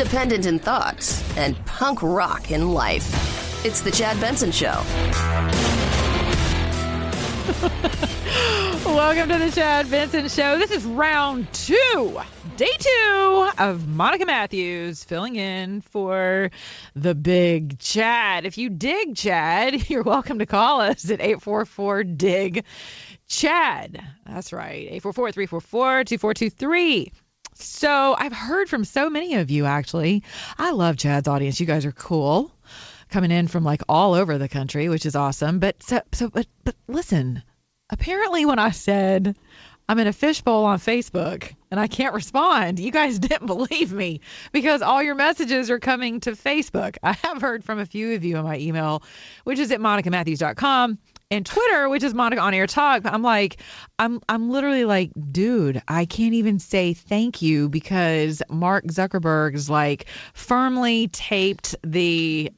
independent in thought, and punk rock in life. It's The Chad Benson Show. Welcome to The Chad Benson Show. This is round 2, day 2 of Monica Matthews filling in for the big Chad. If you dig Chad, you're welcome to call us at 844-DIG-CHAD. That's right, 844-344-2423. So I've heard from so many of you, actually. I love Chad's audience. You guys are cool. Coming in from like all over the country, which is awesome. But listen, apparently when I said I'm in a fishbowl on Facebook and I can't respond, you guys didn't believe me because all your messages are coming to Facebook. I have heard from a few of you in my email, which is at monicamatthews.com, and Twitter, which is Monica On Air Talk. I'm like, I'm literally like, dude, I can't even say thank you because Mark Zuckerberg's like firmly taped the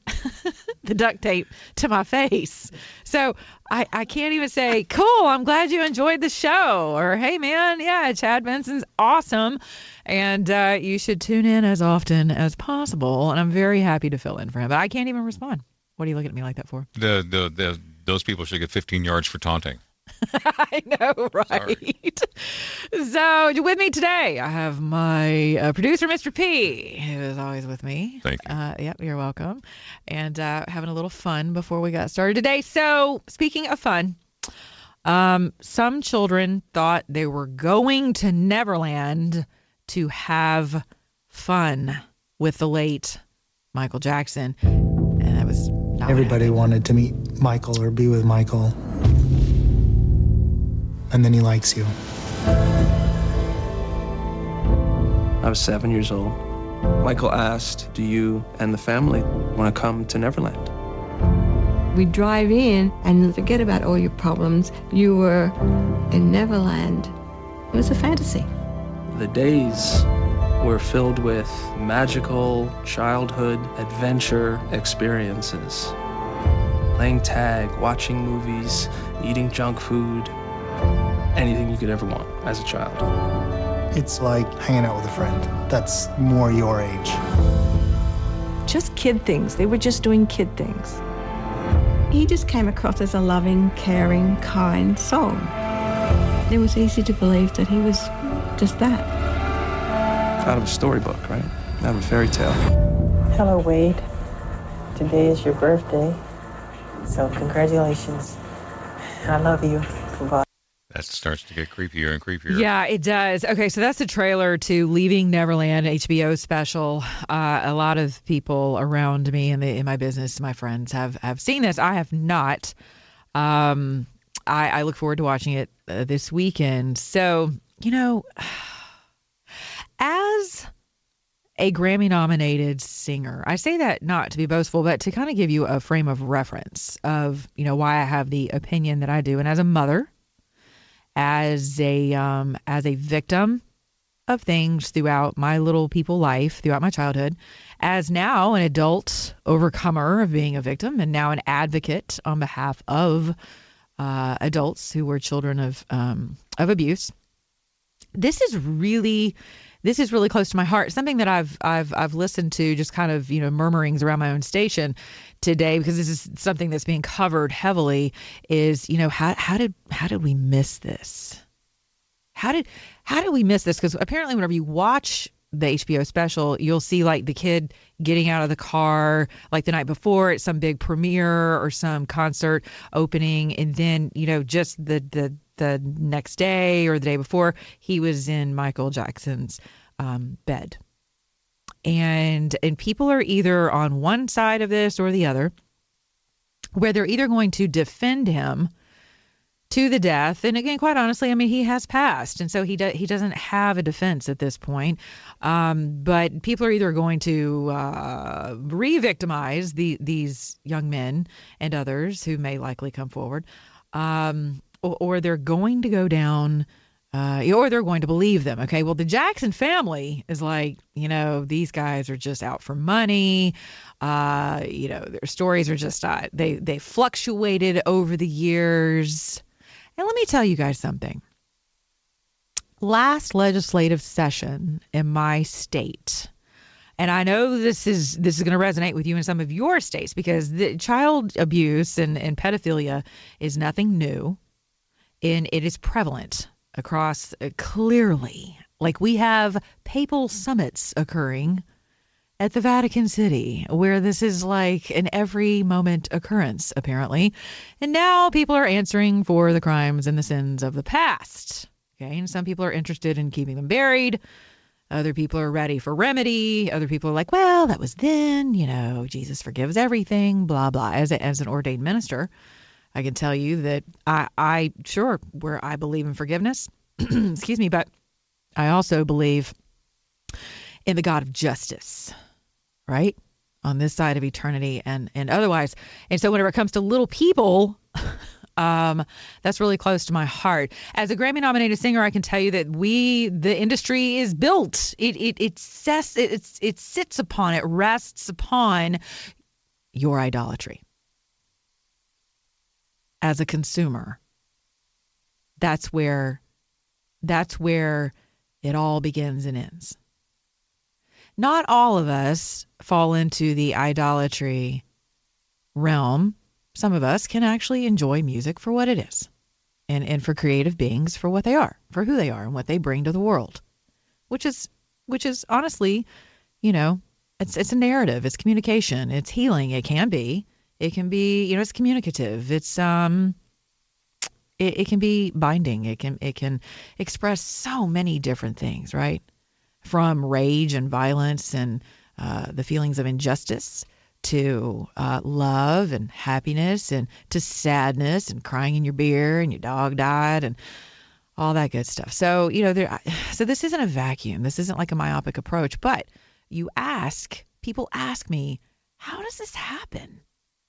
the duct tape to my face. So I can't even say, cool, I'm glad you enjoyed the show, or hey man, yeah, Chad Benson's awesome, and you should tune in as often as possible. And I'm very happy to fill in for him, but I can't even respond. What are you looking at me like that for? Those people should get 15 yards for taunting. I know, right? So with me today, I have my producer, Mr. P, who is always with me. Thank you. Yep, you're welcome. And having a little fun before we got started today. So speaking of fun, some children thought they were going to Neverland to have fun with the late Michael Jackson. And that was not everybody wanted to meet Michael or be with Michael. And then he likes you. I was 7 years old. Michael asked, do you and the family want to come to Neverland? We drive in and forget about all your problems. You were in Neverland. It was a fantasy. The days were filled with magical childhood adventure experiences. Playing tag, watching movies, eating junk food, anything you could ever want as a child. It's like hanging out with a friend that's more your age. Just kid things. They were just doing kid things. He just came across as a loving, caring, kind soul. It was easy to believe that he was just that. Out of a storybook, right? Out of a fairy tale. Hello, Wade. Today is your birthday, so congratulations. I love you. Goodbye. That starts to get creepier and creepier. Yeah, it does. Okay, so that's the trailer to Leaving Neverland, HBO special. A lot of people around me in my business, my friends, have seen this. I have not. I look forward to watching it this weekend. So, you know, as a Grammy-nominated singer, I say that not to be boastful, but to kind of give you a frame of reference of, you know, why I have the opinion that I do. And as a mother, as a victim of things throughout my little people life, throughout my childhood, as now an adult overcomer of being a victim, and now an advocate on behalf of adults who were children of abuse. This is really close to my heart. Something that I've listened to, just kind of, you know, murmurings around my own station today, because this is something that's being covered heavily, is, you know, how did we miss this? How did we miss this? Because apparently whenever you watch the HBO special, you'll see like the kid getting out of the car like the night before at some big premiere or some concert opening, and then, you know, just the next day or the day before, he was in Michael Jackson's bed. And people are either on one side of this or the other, where they're either going to defend him to the death. And again, quite honestly, I mean, he has passed, and so he doesn't have a defense at this point. But people are either going to re-victimize these young men and others who may likely come forward, or they're going to go down, or they're going to believe them. Okay, well, the Jackson family is like, you know, these guys are just out for money. You know, their stories are just they fluctuated over the years. And let me tell you guys something. Last legislative session in my state, And I know this is going to resonate with you in some of your states, because the child abuse and pedophilia is nothing new, and it is prevalent across clearly. Like, we have papal summits occurring at the Vatican City, where this is like an every moment occurrence, apparently. And now people are answering for the crimes and the sins of the past. Okay, and some people are interested in keeping them buried. Other people are ready for remedy. Other people are like, well, that was then, Jesus forgives everything, blah, blah. As an ordained minister, I can tell you that I believe in forgiveness, excuse me, but I also believe in the God of justice, right? On this side of eternity and otherwise. And so whenever it comes to little people, that's really close to my heart. As a Grammy-nominated singer, I can tell you that the industry is built. It sits upon, it rests upon your idolatry. As a consumer, that's where it all begins and ends. Not all of us fall into the idolatry realm. Some of us can actually enjoy music for what it is, and for creative beings for what they are, for who they are and what they bring to the world, which is honestly, it's a narrative, it's communication, it's healing. It can be, it's communicative. It's it can be binding. It can express so many different things, right? From rage and violence and the feelings of injustice, to love and happiness, and to sadness and crying in your beer and your dog died and all that good stuff. So, so this isn't a vacuum. This isn't like a myopic approach. But people ask me, how does this happen?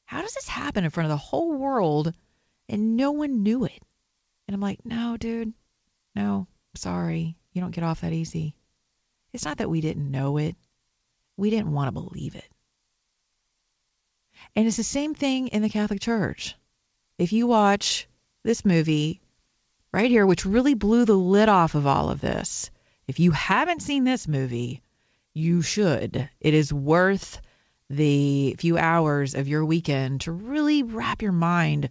How does this happen in front of the whole world and no one knew it? And I'm like, no, dude, no, sorry. You don't get off that easy. It's not that we didn't know it. We didn't want to believe it. And it's the same thing in the Catholic Church. If you watch this movie right here, which really blew the lid off of all of this, if you haven't seen this movie, you should. It is worth the few hours of your weekend to really wrap your mind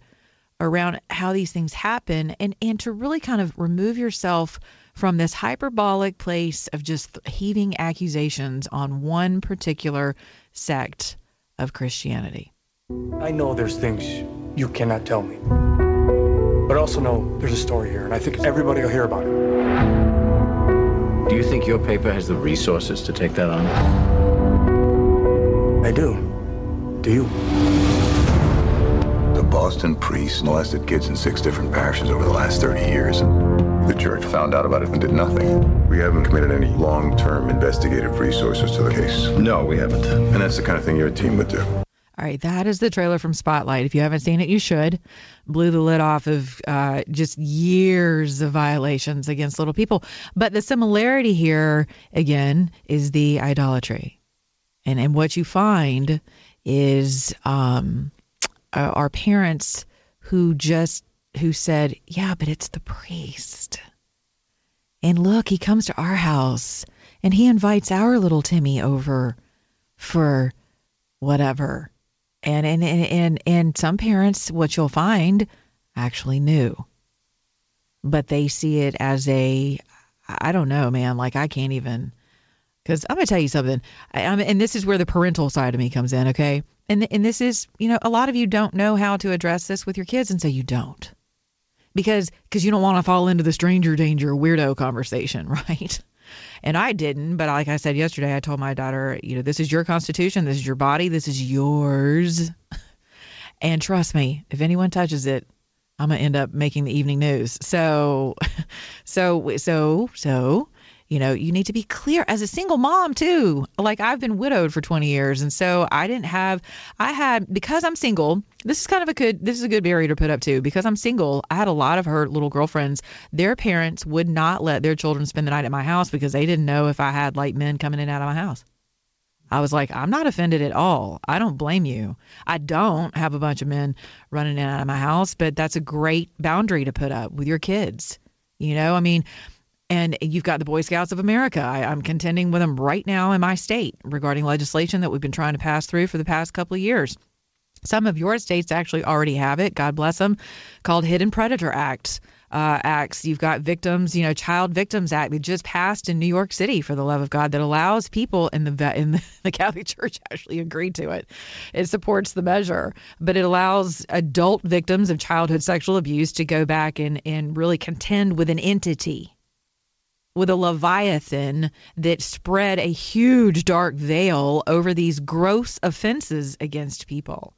around how these things happen, and to really kind of remove yourself from this hyperbolic place of just heaving accusations on one particular sect of Christianity. I know there's things you cannot tell me, but I also know there's a story here, and I think everybody will hear about it. Do you think your paper has the resources to take that on? I do. Do you? The Boston priests molested kids in 6 different parishes over the last 30 years. The church found out about it and did nothing. We haven't committed any long-term investigative resources to the case. No, we haven't. And that's the kind of thing your team would do. All right, that is the trailer from Spotlight. If you haven't seen it, you should. Blew the lid off of just years of violations against little people. But the similarity here, again, is the idolatry. And what you find is our parents who said, yeah, but it's the priest. And look, he comes to our house and he invites our little Timmy over for whatever. And some parents, what you'll find, actually knew. But they see it as I don't know, man, like I can't even, because I'm going to tell you something. And this is where the parental side of me comes in, okay? And this is, a lot of you don't know how to address this with your kids, and so you don't. Because you don't want to fall into the stranger danger weirdo conversation, right? And I didn't, but like I said yesterday, I told my daughter, this is your constitution, this is your body, this is yours. And trust me, if anyone touches it, I'm going to end up making the evening news. So, you need to be clear as a single mom too. Like, I've been widowed for 20 years. And so because I'm single, this is a good barrier to put up too. Because I'm single, I had a lot of her little girlfriends. Their parents would not let their children spend the night at my house because they didn't know if I had like men coming in and out of my house. I was like, I'm not offended at all. I don't blame you. I don't have a bunch of men running in and out of my house, but that's a great boundary to put up with your kids. And you've got the Boy Scouts of America. I'm contending with them right now in my state regarding legislation that we've been trying to pass through for the past couple of years. Some of your states actually already have it, God bless them, called Hidden Predator Acts. You've got Victims, Child Victims Act that just passed in New York City, for the love of God, that allows people in the Catholic Church actually agreed to it. It supports the measure, but it allows adult victims of childhood sexual abuse to go back and really contend with an entity, with a Leviathan that spread a huge dark veil over these gross offenses against people.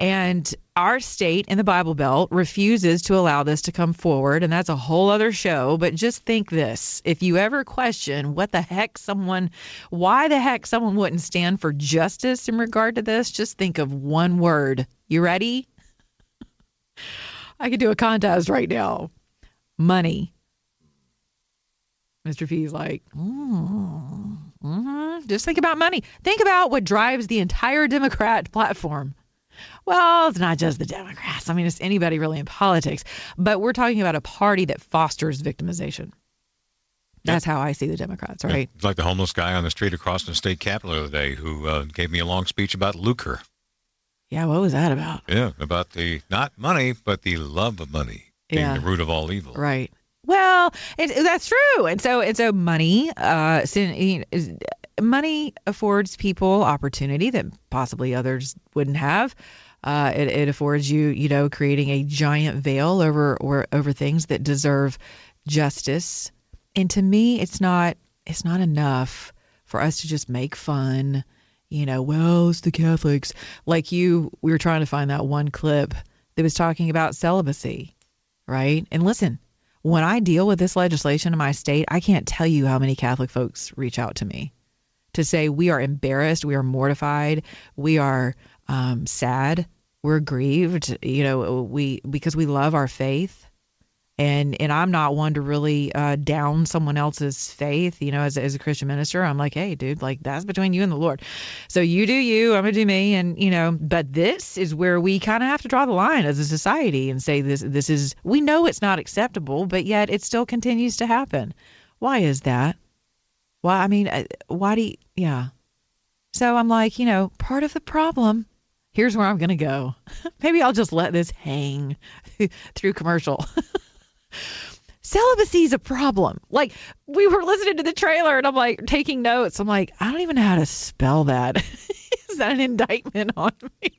And our state in the Bible Belt refuses to allow this to come forward, and that's a whole other show. But just think this. If you ever question why the heck someone wouldn't stand for justice in regard to this, just think of one word. You ready? I could do a contest right now. Money. Mr. P's like, just think about money. Think about what drives the entire Democrat platform. Well, it's not just the Democrats. I mean, it's anybody really in politics. But we're talking about a party that fosters victimization. That's how I see the Democrats, right? It's like the homeless guy on the street across from the state capitol the other day who gave me a long speech about lucre. Yeah, what was that about? Yeah, about the, not money, but the love of money being the root of all evil. Right. Well, that's true. And so money, money affords people opportunity that possibly others wouldn't have. It affords you, creating a giant veil over things that deserve justice. And to me, it's not enough for us to just make fun. Well, it's the Catholics. We were trying to find that one clip that was talking about celibacy, right? And listen, when I deal with this legislation in my state, I can't tell you how many Catholic folks reach out to me to say we are embarrassed, we are mortified, we are sad, we're grieved, because we love our faith. And I'm not one to really down someone else's faith, as a Christian minister. I'm like, hey, dude, that's between you and the Lord. So you do you, I'm going to do me. And, but this is where we kind of have to draw the line as a society and say this is, we know it's not acceptable, but yet it still continues to happen. Why is that? Why do you, yeah. So I'm like, part of the problem, here's where I'm going to go. Maybe I'll just let this hang through commercial. Celibacy is a problem. We were listening to the trailer and I'm taking notes. I'm I don't even know how to spell that. Is that an indictment on me?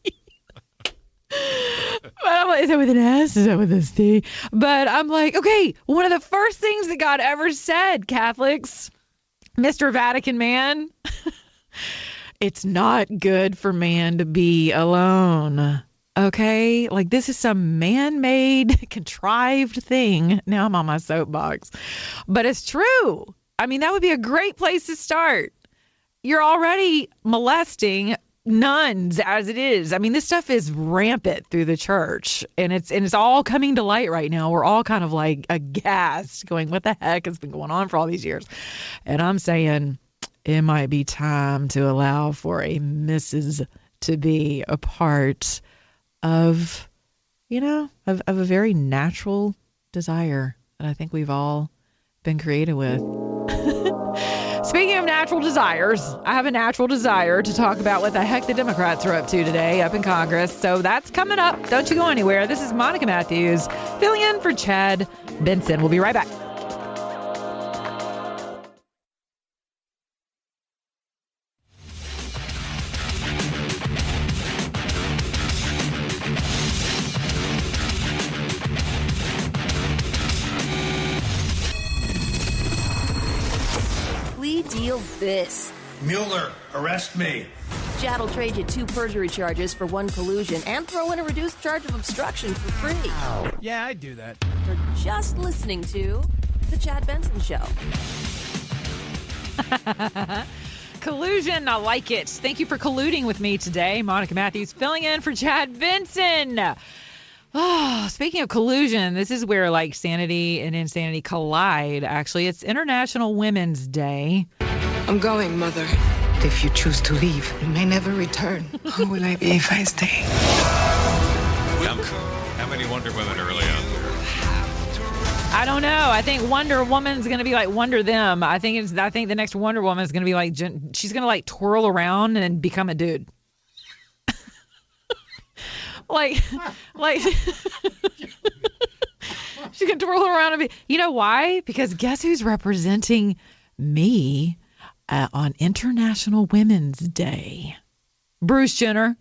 But I'm is that with an S? Is that with a C? But I'm okay, one of the first things that God ever said, Catholics, Mr. Vatican man, it's not good for man to be alone. Okay, this is some man-made, contrived thing. Now I'm on my soapbox. But it's true. That would be a great place to start. You're already molesting nuns as it is. This stuff is rampant through the church, and it's all coming to light right now. We're all kind of aghast, going, what the heck has been going on for all these years? And I'm saying it might be time to allow for a Mrs. to be a part of a very natural desire that I think we've all been created with. Speaking of natural desires, I have a natural desire to talk about what the heck the Democrats are up to today up in Congress. So that's coming up. Don't you go anywhere. This is Monica Matthews filling in for Chad Benson. We'll be right back. Deal this. Mueller, arrest me. Chad will trade you 2 perjury charges for 1 collusion and throw in a reduced charge of obstruction for free. Yeah, I'd do that. For just listening to The Chad Benson Show. Collusion, I like it. Thank you for colluding with me today. Monica Matthews filling in for Chad Benson. Oh, speaking of collusion, this is where sanity and insanity collide. Actually, it's International Women's Day. I'm going, Mother. If you choose to leave, you may never return. How will I be if I stay? How many Wonder Women are really out there? I don't know. I think Wonder Woman's going to be like Wonder Them. I think the next Wonder Woman is going to be like, she's going to like twirl around and become a dude. like she can twirl around and be, you know why? Because guess who's representing me on International Women's Day? Bruce Jenner.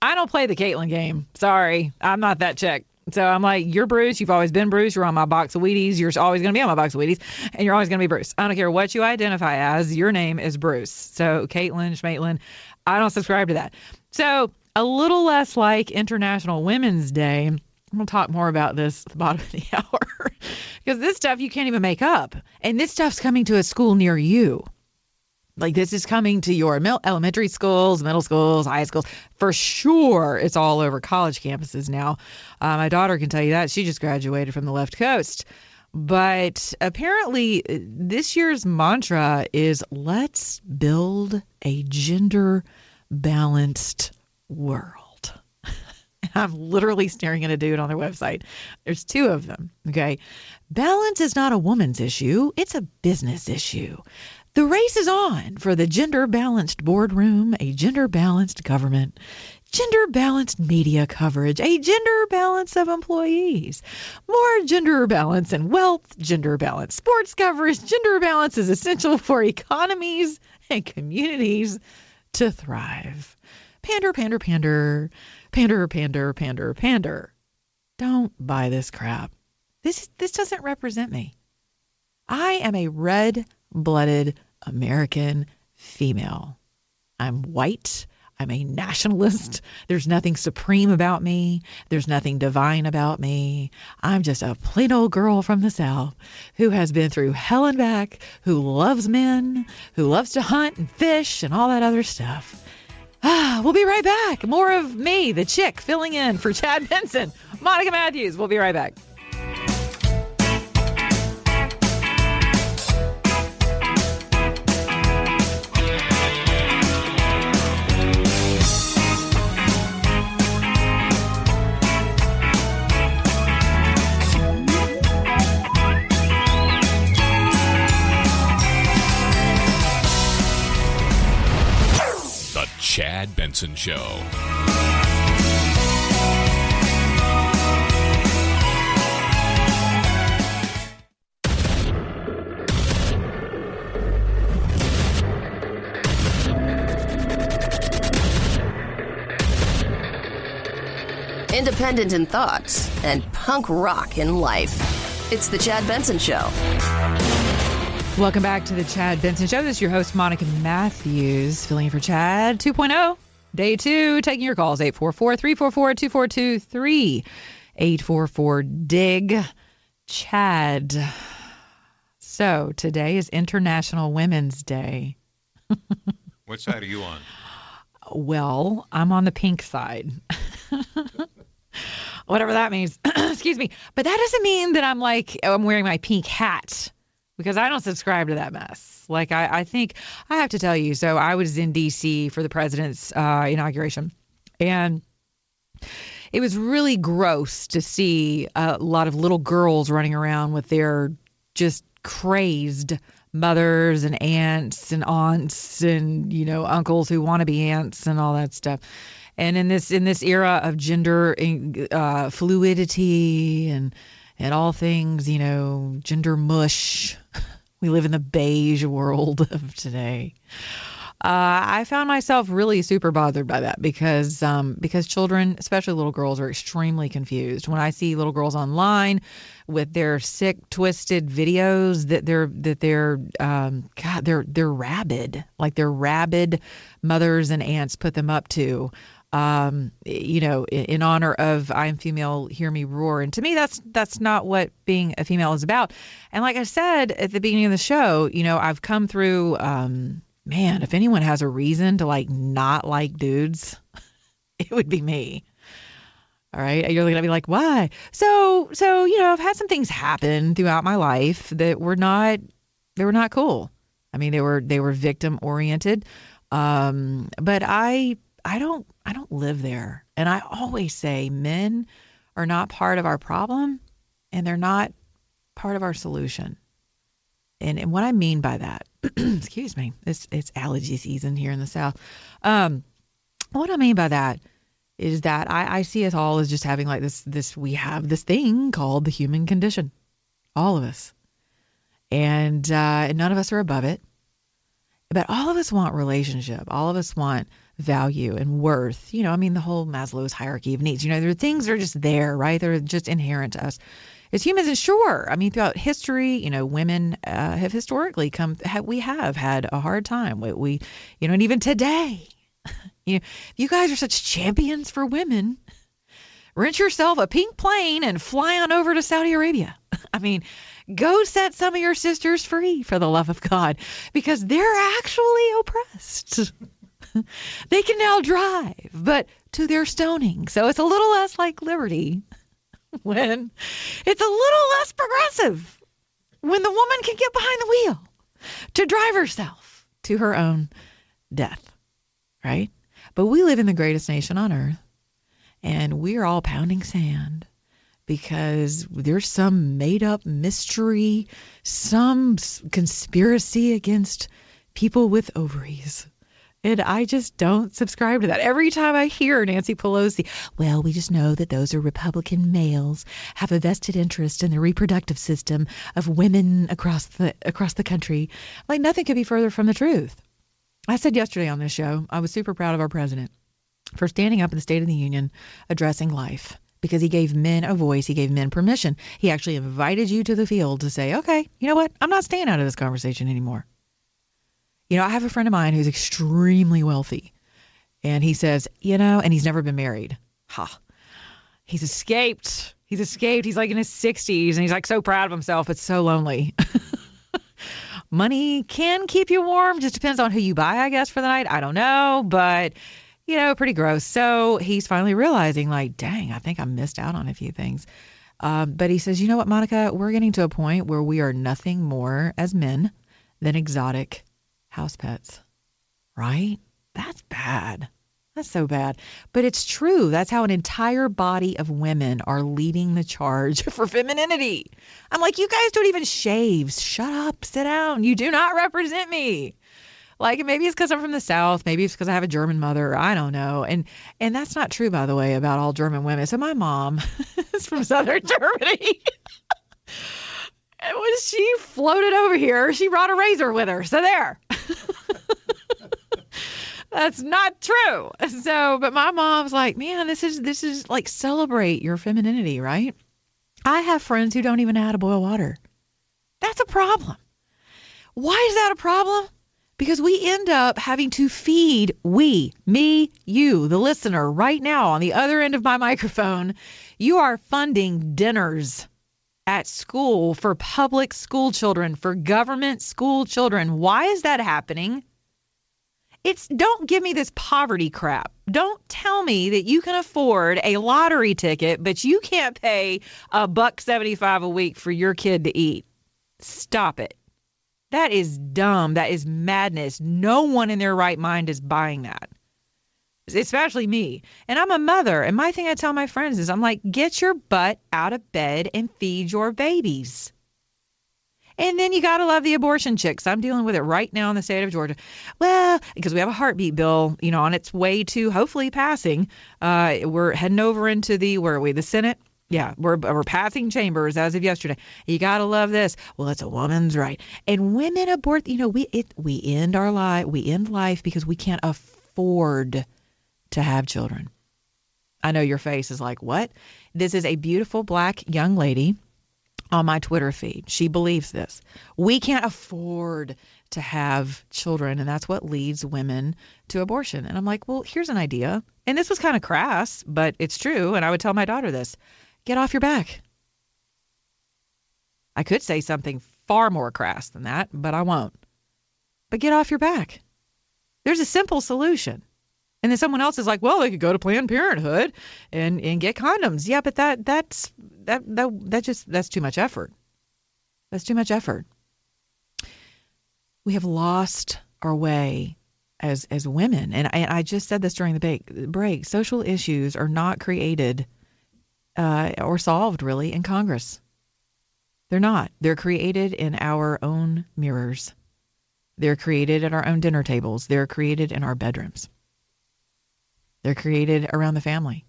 I don't play the Caitlyn game. Sorry. I'm not that chick. So I'm like, you're Bruce. You've always been Bruce. You're on my box of Wheaties. You're always going to be on my box of Wheaties. And you're always going to be Bruce. I don't care what you identify as. Your name is Bruce. So Caitlyn, Schmaitlyn, I don't subscribe to that. So a little less like International Women's Day. I'm going to talk more about this at the bottom of the hour. Because this stuff you can't even make up. And this stuff's coming to a school near you. Like, this is coming to your elementary schools, middle schools, high schools. For sure, it's all over college campuses now. My daughter can tell you that. She just graduated from the left coast. But apparently, this year's mantra is, let's build a gender-balanced world. I'm literally staring at a dude on their website. There's two of them, okay? Balance is not a woman's issue. It's a business issue. The race is on for the gender-balanced boardroom, a gender-balanced government, gender-balanced media coverage, a gender balance of employees, more gender balance and wealth, gender balance sports coverage. Gender balance is essential for economies and communities to thrive. Pander, pander, pander, pander, pander, pander, pander. Don't buy this crap. This doesn't represent me. I am a red-blooded American female. I'm white. I'm a nationalist. There's nothing supreme about me. There's nothing divine about me. I'm just a plain old girl from the South who has been through hell and back, who loves men, who loves to hunt and fish and all that other stuff. We'll be right back. More of me, the chick, filling in for Chad Benson. Monica Matthews. We'll be right back. Chad Benson Show. Independent in thoughts and punk rock in life. It's the Chad Benson Show. Welcome back to the Chad Benson Show. This is your host, Monica Matthews, filling in for Chad 2.0, day 2, taking your calls, 844-344-2423, 844-DIG, Chad. So today is International Women's Day. What side are you on? Well, I'm on the pink side. Whatever that means. Excuse me. But that doesn't mean that I'm wearing my pink hat. Because I don't subscribe to that mess. Like, I think I have to tell you. So I was in D.C. for the president's inauguration. And it was really gross to see a lot of little girls running around with their just crazed mothers and aunts and uncles who want to be aunts and all that stuff. And in this era of gender fluidity and all things, gender mush. We live in the beige world of today. I found myself really super bothered by that because children, especially little girls, are extremely confused. When I see little girls online with their sick, twisted videos that they're rabid, like their rabid mothers and aunts put them up to. In honor of I'm female, hear me roar. And to me, that's not what being a female is about. And like I said at the beginning of the show, I've come through, if anyone has a reason to not like dudes, it would be me. All right. You're going to be like, why? So, I've had some things happen throughout my life that were not cool. I mean, they were victim oriented. But I don't live there. And I always say men are not part of our problem and they're not part of our solution. And what I mean by that, excuse me, it's allergy season here in the South. What I mean by that is that I see us all as just having like this, we have this thing called the human condition, all of us. And none of us are above it. But all of us want relationship. All of us want value and worth. You know, I mean, the whole Maslow's hierarchy of needs. You know, there are things that are just there, right? They're just inherent to us as humans. And sure, I mean, throughout history, you know, women have historically we have had a hard time. We you know, and even today, you guys are such champions for women. Rent yourself a pink plane and fly on over to Saudi Arabia. I mean, go set some of your sisters free, for the love of God, because they're actually oppressed. They can now drive, but to their stoning. So it's a little less like liberty when it's a little less progressive when the woman can get behind the wheel to drive herself to her own death, right? But we live in the greatest nation on earth, and we're all pounding sand because there's some made-up mystery, some conspiracy against people with ovaries. And I just don't subscribe to that. Every time I hear Nancy Pelosi, well, we just know that those are Republican males, have a vested interest in the reproductive system of women across the country. Like, nothing could be further from the truth. I said yesterday on this show, I was super proud of our president for standing up in the State of the Union addressing life, because he gave men a voice. He gave men permission. He actually invited you to the field to say, okay, you know what? I'm not staying out of this conversation anymore. You know, I have a friend of mine who's extremely wealthy, and he says, you know, and he's never been married. He's escaped. He's like in his 60s, and he's like so proud of himself. It's so lonely. Money can keep you warm. Just depends on who you buy, I guess, for the night. I don't know, but you know, pretty gross. So he's finally realizing, like, dang, I think I missed out on a few things. But he says, you know what, Monica, we're getting to a point where we are nothing more as men than exotic house pets, right? That's bad. That's so bad. But it's true. That's how an entire body of women are leading the charge for femininity. I'm like, you guys don't even shave. Shut up. Sit down. You do not represent me. Like, maybe it's because I'm from the South. Maybe it's because I have a German mother. I don't know. And that's not true, by the way, about all German women. So my mom is from Southern Germany. And when she floated over here, she brought a razor with her. So there. That's not true. So, but my mom's like, man, this is like, celebrate your femininity, right? I have friends who don't even know how to boil water. That's a problem. Why is that a problem? Because we end up having to feed me, you, the listener, right now on the other end of my microphone. You are funding dinners at school for public school children, for government school children. Why is that happening? Don't give me this poverty crap. Don't tell me that you can afford a lottery ticket, but you can't pay $1.75 a week for your kid to eat. Stop it. That is dumb. That is madness. No one in their right mind is buying that, especially me. And I'm a mother. And my thing I tell my friends is, I'm like, get your butt out of bed and feed your babies. And then you got to love the abortion chicks. I'm dealing with it right now in the state of Georgia. Well, because we have a heartbeat bill, you know, on its way to hopefully passing. We're heading over into the Senate. Yeah, we're passing chambers as of yesterday. You got to love this. Well, it's a woman's right. And women abort, you know, we end our life. We end life because we can't afford to have children. I know your face is like, what? This is a beautiful black young lady on my Twitter feed. She believes this. We can't afford to have children, and that's what leads women to abortion. And I'm like, well, here's an idea. And this was kind of crass, but it's true. And I would tell my daughter this. Get off your back. I could say something far more crass than that, but I won't. But get off your back. There's a simple solution. And then someone else is like, well, they could go to Planned Parenthood and get condoms. Yeah, but that's too much effort. That's too much effort. We have lost our way as women. And I just said this during the break. Social issues are not created or solved really in Congress. They're not. They're created in our own mirrors. They're created at our own dinner tables. They're created in our bedrooms. They're created around the family.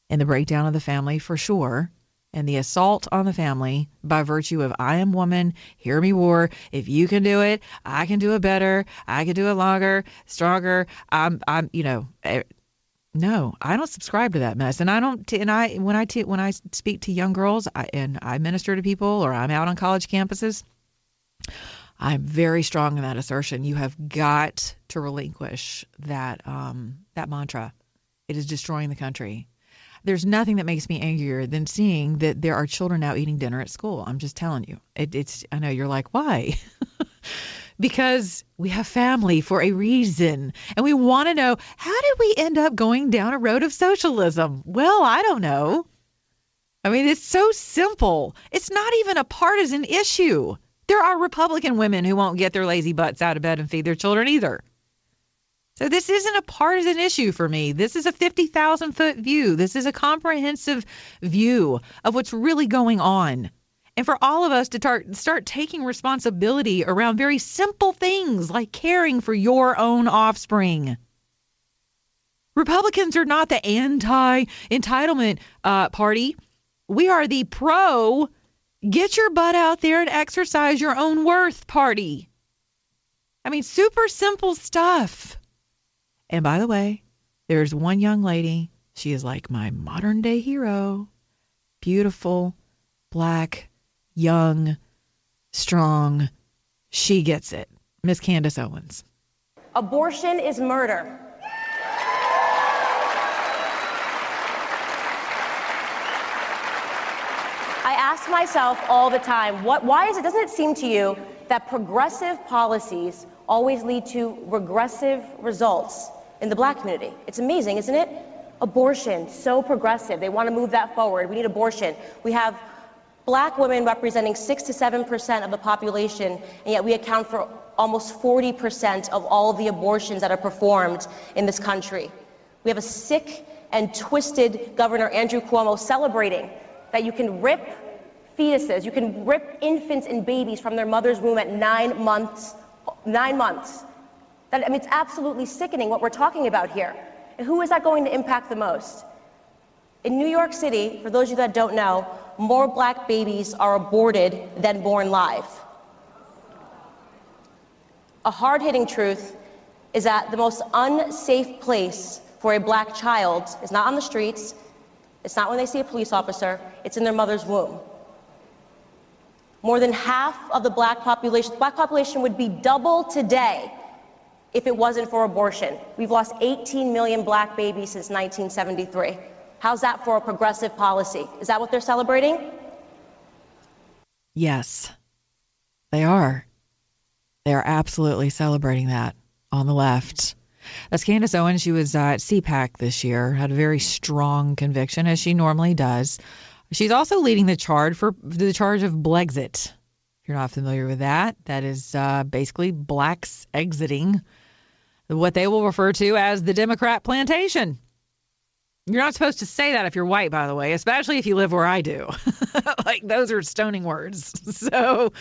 And the breakdown of the family, for sure, and the assault on the family by virtue of I am woman, hear me war. If you can do it, I can do it better. I can do it longer, stronger. No, I don't subscribe to that mess. And when I speak to young girls and I minister to people or I'm out on college campuses, I'm very strong in that assertion. You have got to relinquish that mantra. It is destroying the country. There's nothing that makes me angrier than seeing that there are children now eating dinner at school. I'm just telling you. I know you're like, why? Because we have family for a reason. And we want to know, how did we end up going down a road of socialism? Well, I don't know. I mean, it's so simple. It's not even a partisan issue. There are Republican women who won't get their lazy butts out of bed and feed their children either. So this isn't a partisan issue for me. This is a 50,000-foot view. This is a comprehensive view of what's really going on. And for all of us to start taking responsibility around very simple things like caring for your own offspring. Republicans are not the anti-entitlement party. We are the pro, get your butt out there and exercise your own worth party. I mean, super simple stuff. And by the way, there's one young lady. She is like my modern day hero. Beautiful, black, young, strong. She gets it. Miss Candace Owens. Abortion is murder. I ask myself all the time, doesn't it seem to you that progressive policies always lead to regressive results in the black community? It's amazing, isn't it? Abortion, so progressive. They want to move that forward. We need abortion. We have black women representing 6 to 7% of the population, and yet we account for almost 40% of all of the abortions that are performed in this country. We have a sick and twisted Governor Andrew Cuomo celebrating that you can rip fetuses, you can rip infants and babies from their mother's womb at 9 months. 9 months. It's absolutely sickening what we're talking about here. And who is that going to impact the most? In New York City, for those of you that don't know, more black babies are aborted than born live. A hard-hitting truth is that the most unsafe place for a black child is not on the streets, it's not when they see a police officer, it's in their mother's womb. More than half of the black population would be double today if it wasn't for abortion. We've lost 18 million black babies since 1973. How's that for a progressive policy? Is that what they're celebrating? Yes, they are. They are absolutely celebrating that on the left. That's Candace Owens. She was at CPAC this year, had a very strong conviction, as she normally does. She's also leading the charge of Blexit. If you're not familiar with that, that is basically blacks exiting what they will refer to as the Democrat plantation. You're not supposed to say that if you're white, by the way, especially if you live where I do. Like, those are stoning words. So,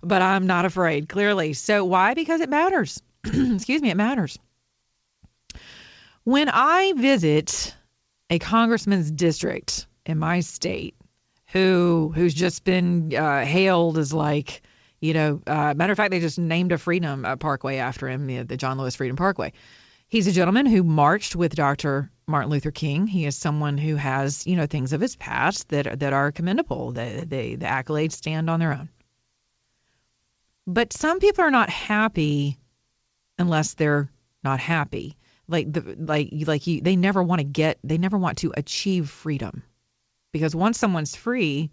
but I'm not afraid, clearly. So why? Because it matters. Excuse me, it matters. When I visit a congressman's district in my state who's just been hailed as like, matter of fact, they just named a Freedom Parkway after him, the John Lewis Freedom Parkway. He's a gentleman who marched with Dr. Martin Luther King. He is someone who has, things of his past that are commendable. The accolades stand on their own. But some people are not happy unless they're not happy. They never want to achieve freedom. Because once someone's free,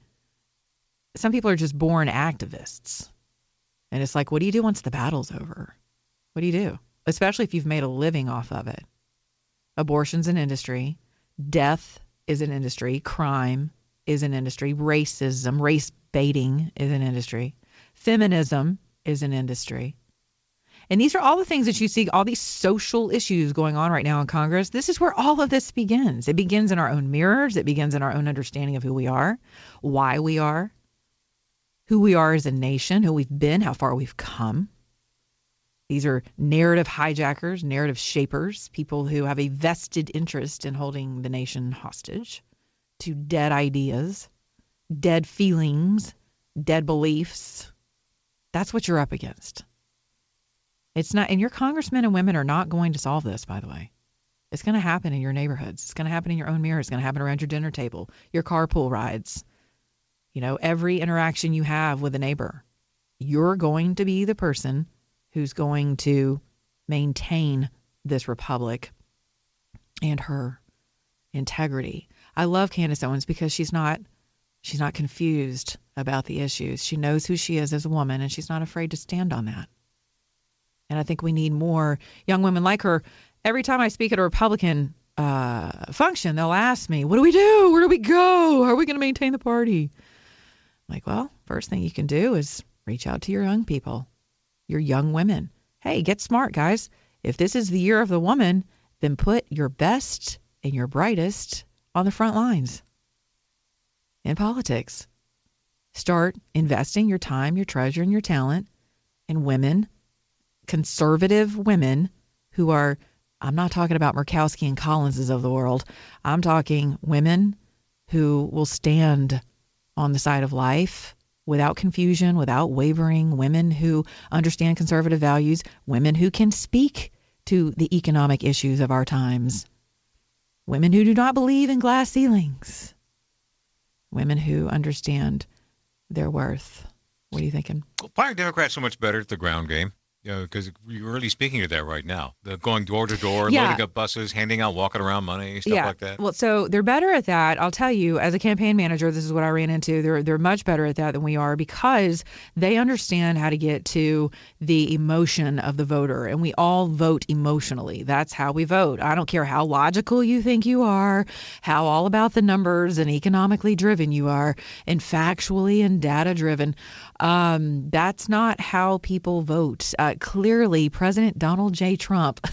some people are just born activists. And it's like, what do you do once the battle's over? What do you do? Especially if you've made a living off of it. Abortion's an industry. Death is an industry. Crime is an industry. Racism, race baiting is an industry. Feminism is an industry. And these are all the things that you see, all these social issues going on right now in Congress. This is where all of this begins. It begins in our own mirrors. It begins in our own understanding of who we are, why we are. who we are as a nation, who we've been, how far we've come. These are narrative hijackers, narrative shapers, people who have a vested interest in holding the nation hostage to dead ideas, dead feelings, dead beliefs. That's what you're up against. It's not, and your congressmen and women are not going to solve this, by the way. It's going to happen in your neighborhoods. It's going to happen in your own mirror. It's going to happen around your dinner table, your carpool rides. You know, every interaction you have with a neighbor, you're going to be the person who's going to maintain this republic and her integrity. I love Candace Owens because she's not confused about the issues. She knows who she is as a woman, and she's not afraid to stand on that. And I think we need more young women like her. Every time I speak at a Republican function, they'll ask me, what do we do? Where do we go? How are we going to maintain the party? I'm like, well, first thing you can do is reach out to your young people, your young women. Hey, get smart, guys. If this is the year of the woman, then put your best and your brightest on the front lines in politics. Start investing your time, your treasure, and your talent in women, conservative women who are, I'm not talking about Murkowski and Collinses of the world. I'm talking women who will stand on the side of life without confusion, without wavering, women who understand conservative values, women who can speak to the economic issues of our times, women who do not believe in glass ceilings, women who understand their worth. What are you thinking? Well, why are Democrats so much better at the ground game? Because you're really speaking to that right now. They're going door to door, loading up buses, handing out walking around money, stuff like that. Well, so they're better at that. I'll tell you, as a campaign manager, this is what I ran into. They're much better at that than we are because they understand how to get to the emotion of the voter. And we all vote emotionally. That's how we vote. I don't care how logical you think you are, how all about the numbers and economically driven you are, and factually and data driven. That's not how people vote. Clearly, President Donald J. Trump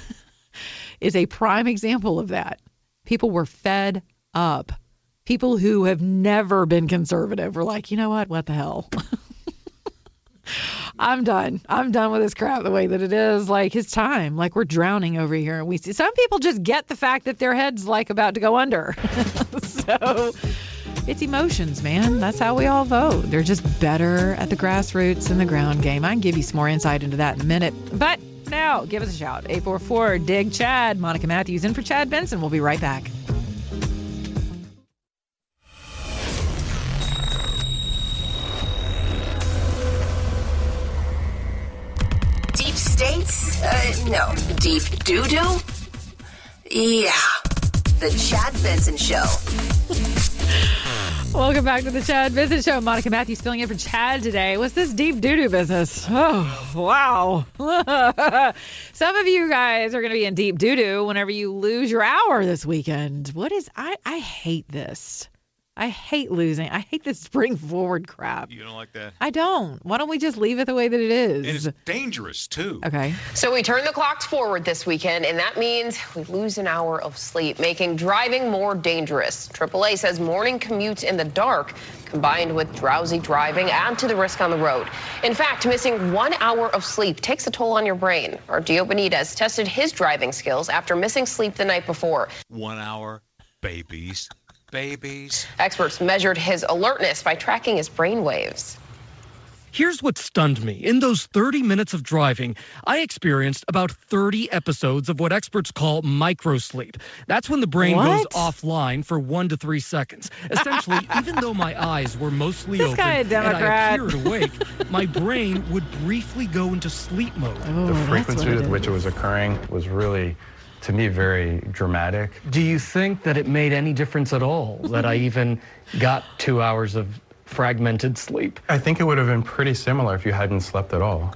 is a prime example of that. People were fed up. People who have never been conservative were like, you know what the hell? I'm done. I'm done with this crap the way that it is. Like, his time. Like, we're drowning over here. And we see some people just get the fact that their head's like about to go under. So it's emotions, man. That's how we all vote. They're just better at the grassroots and the ground game. I can give you some more insight into that in a minute. But now, give us a shout. 844-DIG-CHAD. Monica Matthews in for Chad Benson. We'll be right back. Deep states? No. Deep doo-doo? Yeah. The Chad Benson Show. Welcome back to the Chad Benson Show. Monica Matthews filling in for Chad today. What's this deep doo-doo business? Oh, wow. Some of you guys are going to be in deep doo-doo whenever you lose your hour this weekend. I hate this. I hate losing. I hate this spring forward crap. You don't like that? I don't. Why don't we just leave it the way that it is? And it's dangerous, too. Okay. So we turn the clocks forward this weekend, and that means we lose an hour of sleep, making driving more dangerous. AAA says morning commutes in the dark, combined with drowsy driving, add to the risk on the road. In fact, missing 1 hour of sleep takes a toll on your brain. Our Dio Benitez tested his driving skills after missing sleep the night before. 1 hour, babies. Experts measured his alertness by tracking his brain waves. Here's what stunned me. In those 30 minutes of driving, I experienced about 30 episodes of what experts call microsleep. That's when the brain goes offline for 1 to 3 seconds. Essentially, even though my eyes were mostly open and I appeared awake, my brain would briefly go into sleep mode. The frequency with which it was occurring was really, to me, very dramatic. Do you think that it made any difference at all that I even got 2 hours of fragmented sleep? I think it would have been pretty similar if you hadn't slept at all.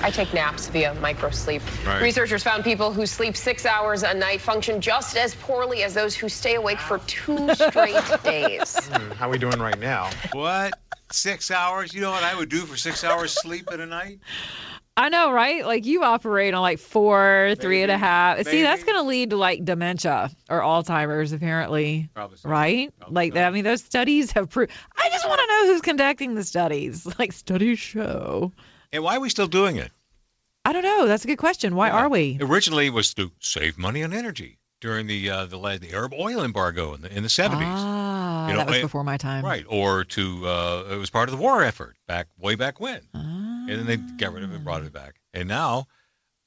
I take naps via microsleep. Right. Researchers found people who sleep 6 hours a night function just as poorly as those who stay awake for 2 straight days. How are we doing right now? What? 6 hours? You know what I would do for 6 hours sleep in a night? I know, right? Like you operate on like 4, 3.5. See, that's going to lead to like dementia or Alzheimer's, apparently. Probably so. Right? Probably like that. I mean, those studies have proved. I just want to know who's conducting the studies. Like studies show. And why are we still doing it? I don't know. That's a good question. Why are we? Originally, it was to save money on energy during the Arab oil embargo in the 70s. Ah, that was before my time. Right. Or it was part of the war effort way back when. And then they got rid of it and brought it back. And now,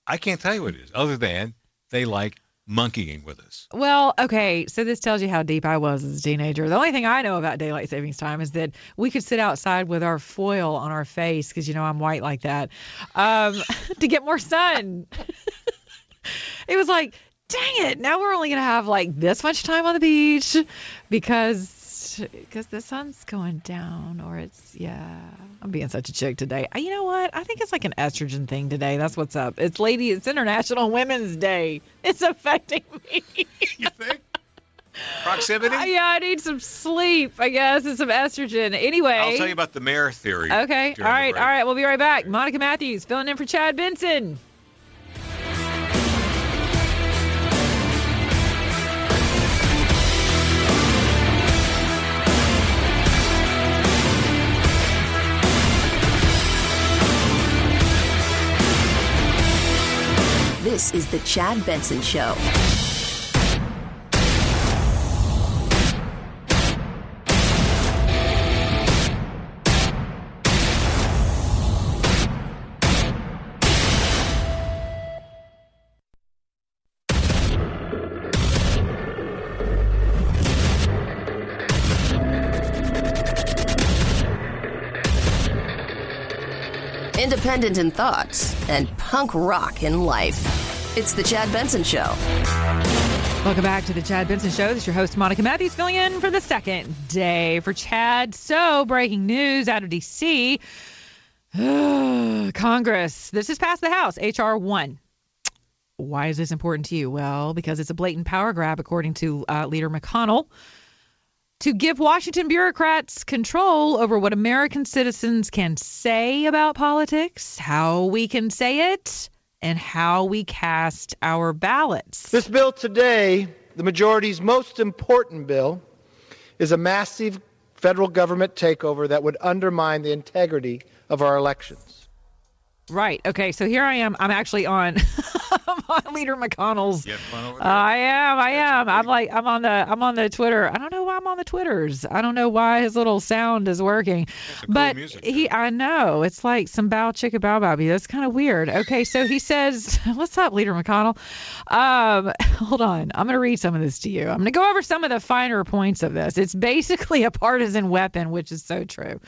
I can't tell you what it is, other than they like monkeying with us. Well, okay, so this tells you how deep I was as a teenager. The only thing I know about daylight savings time is that we could sit outside with our foil on our face, because, I'm white like that, to get more sun. It was like, dang it, now we're only going to have like this much time on the beach because the sun's going down, or I'm being such a chick today. You know what? I think it's like an estrogen thing today. That's what's up. It's International Women's Day. It's affecting me. You think? Proximity? Yeah, I need some sleep, I guess, and some estrogen. Anyway. I'll tell you about the mare theory. Okay. All right. We'll be right back. Monica Matthews filling in for Chad Benson. This is the Chad Benson Show. Independent in thoughts and punk rock in life. It's the Chad Benson Show. Welcome back to the Chad Benson Show. This is your host, Monica Matthews, filling in for the second day for Chad. So, breaking news out of D.C. Congress. This has passed the House, H.R. 1. Why is this important to you? Well, because it's a blatant power grab, according to Leader McConnell, to give Washington bureaucrats control over what American citizens can say about politics, how we can say it, and how we cast our ballots. This bill today, the majority's most important bill, is a massive federal government takeover that would undermine the integrity of our elections. Right. Okay. So here I am. I'm actually on Leader McConnell's. You have fun over there? I am. I'm on the Twitter. I don't know why I'm on the Twitters. I don't know why his little sound is working. But I know it's like some bow chicka bow bobby. That's kind of weird. Okay. So he says, what's up, Leader McConnell? Hold on. I'm going to read some of this to you. I'm going to go over some of the finer points of this. It's basically a partisan weapon, which is so true.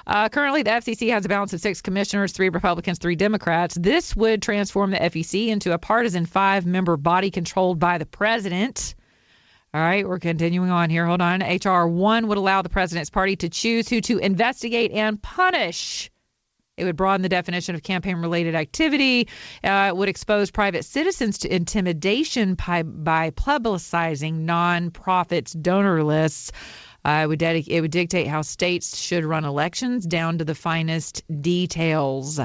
Currently, the FCC has a balance of 6 commissioners, 3 Republicans, 3 Democrats. This would transform the FEC into a partisan 5-member body controlled by the president. All right, we're continuing on here. Hold on. H.R. 1 would allow the president's party to choose who to investigate and punish. It would broaden the definition of campaign-related activity. It would expose private citizens to intimidation by publicizing nonprofits' donor lists. It would dictate how states should run elections down to the finest details.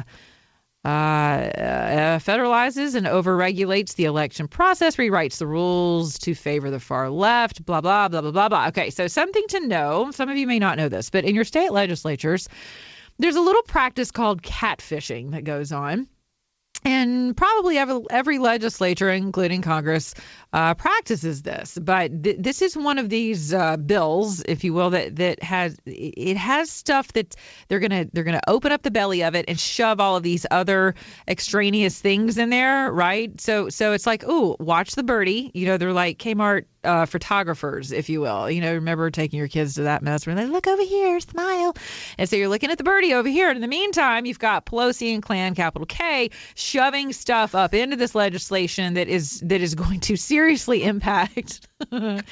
Federalizes and overregulates the election process, rewrites the rules to favor the far left, blah, blah, blah, blah, blah, blah. Okay, so something to know. Some of you may not know this, but in your state legislatures, there's a little practice called catfishing that goes on. And probably every legislature, including Congress, practices this. But this is one of these bills, if you will, that has stuff that they're gonna open up the belly of it and shove all of these other extraneous things in there, right? So it's like, ooh, watch the birdie. They're like Kmart photographers, if you will. Remember taking your kids to that mess where they look over here, smile. And so you're looking at the birdie over here. And in the meantime, you've got Pelosi and Klan, capital K, shoving stuff up into this legislation that is going to seriously impact. And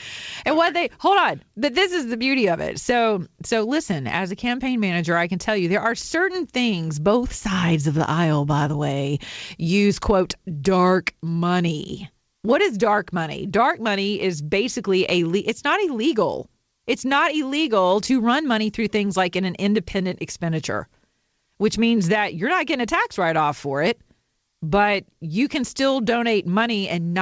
hold on. But this is the beauty of it. So listen, as a campaign manager, I can tell you there are certain things, both sides of the aisle, by the way, use, quote, dark money. What is dark money? Dark money is basically it's not illegal. It's not illegal to run money through things like in an independent expenditure. which means that you're not getting a tax write-off for it, but you can still donate money and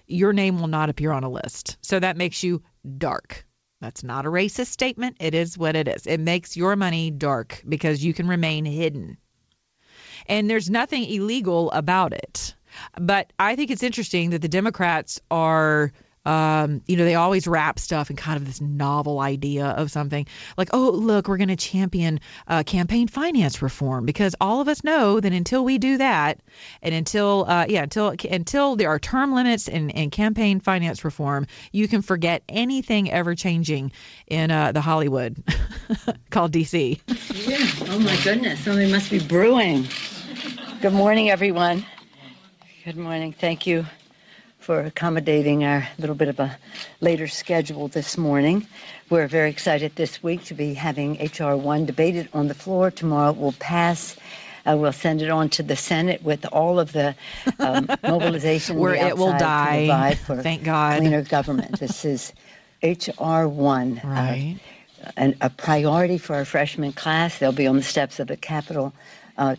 your name will not appear on a list. So that makes you dark. That's not a racist statement. It is what it is. It makes your money dark because you can remain hidden. And there's nothing illegal about it. But I think it's interesting that the Democrats are, they always wrap stuff in kind of this novel idea of something like, oh, look, we're going to champion campaign finance reform, because all of us know that until we do that, and until there are term limits in campaign finance reform, you can forget anything ever changing in the Hollywood called D.C. Yeah. Oh, my goodness. Something must be brewing. Good morning, everyone. Good morning. Thank you for accommodating our little bit of a later schedule this morning. We're very excited this week to be having H.R. 1 debated on the floor. Tomorrow it will pass. We'll send it on to the Senate with all of the mobilization where it will die. For Thank God. Cleaner government. This is H.R. 1, right. A priority for our freshman class. They'll be on the steps of the Capitol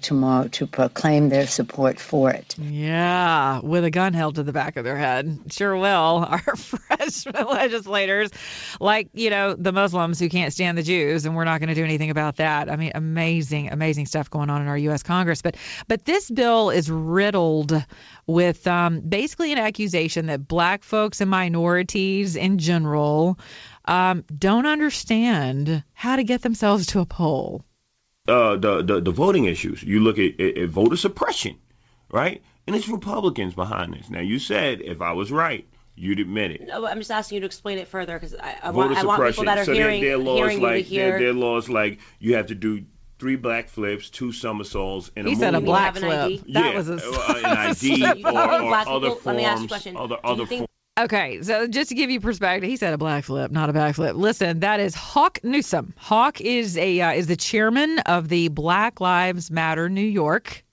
tomorrow to proclaim their support for it. Yeah, with a gun held to the back of their head. Sure will. Our freshman legislators, like, the Muslims who can't stand the Jews, and we're not going to do anything about that. I mean, amazing stuff going on in our U.S. Congress. But this bill is riddled with basically an accusation that black folks and minorities in general don't understand how to get themselves to a poll. The voting issues. You look at voter suppression, right? And it's Republicans behind this. Now, you said if I was right, you'd admit it. No, I'm just asking you to explain it further, because I want people that are hearing you to hear. There are laws like you have to do 3 back flips, 2 somersaults, and he said a black flip. That was an ID or other forms. Let me ask you a question. Other forms. Okay, so just to give you perspective, he said a black flip, not a back flip. Listen, that is Hawk Newsom. Hawk is the chairman of the Black Lives Matter New York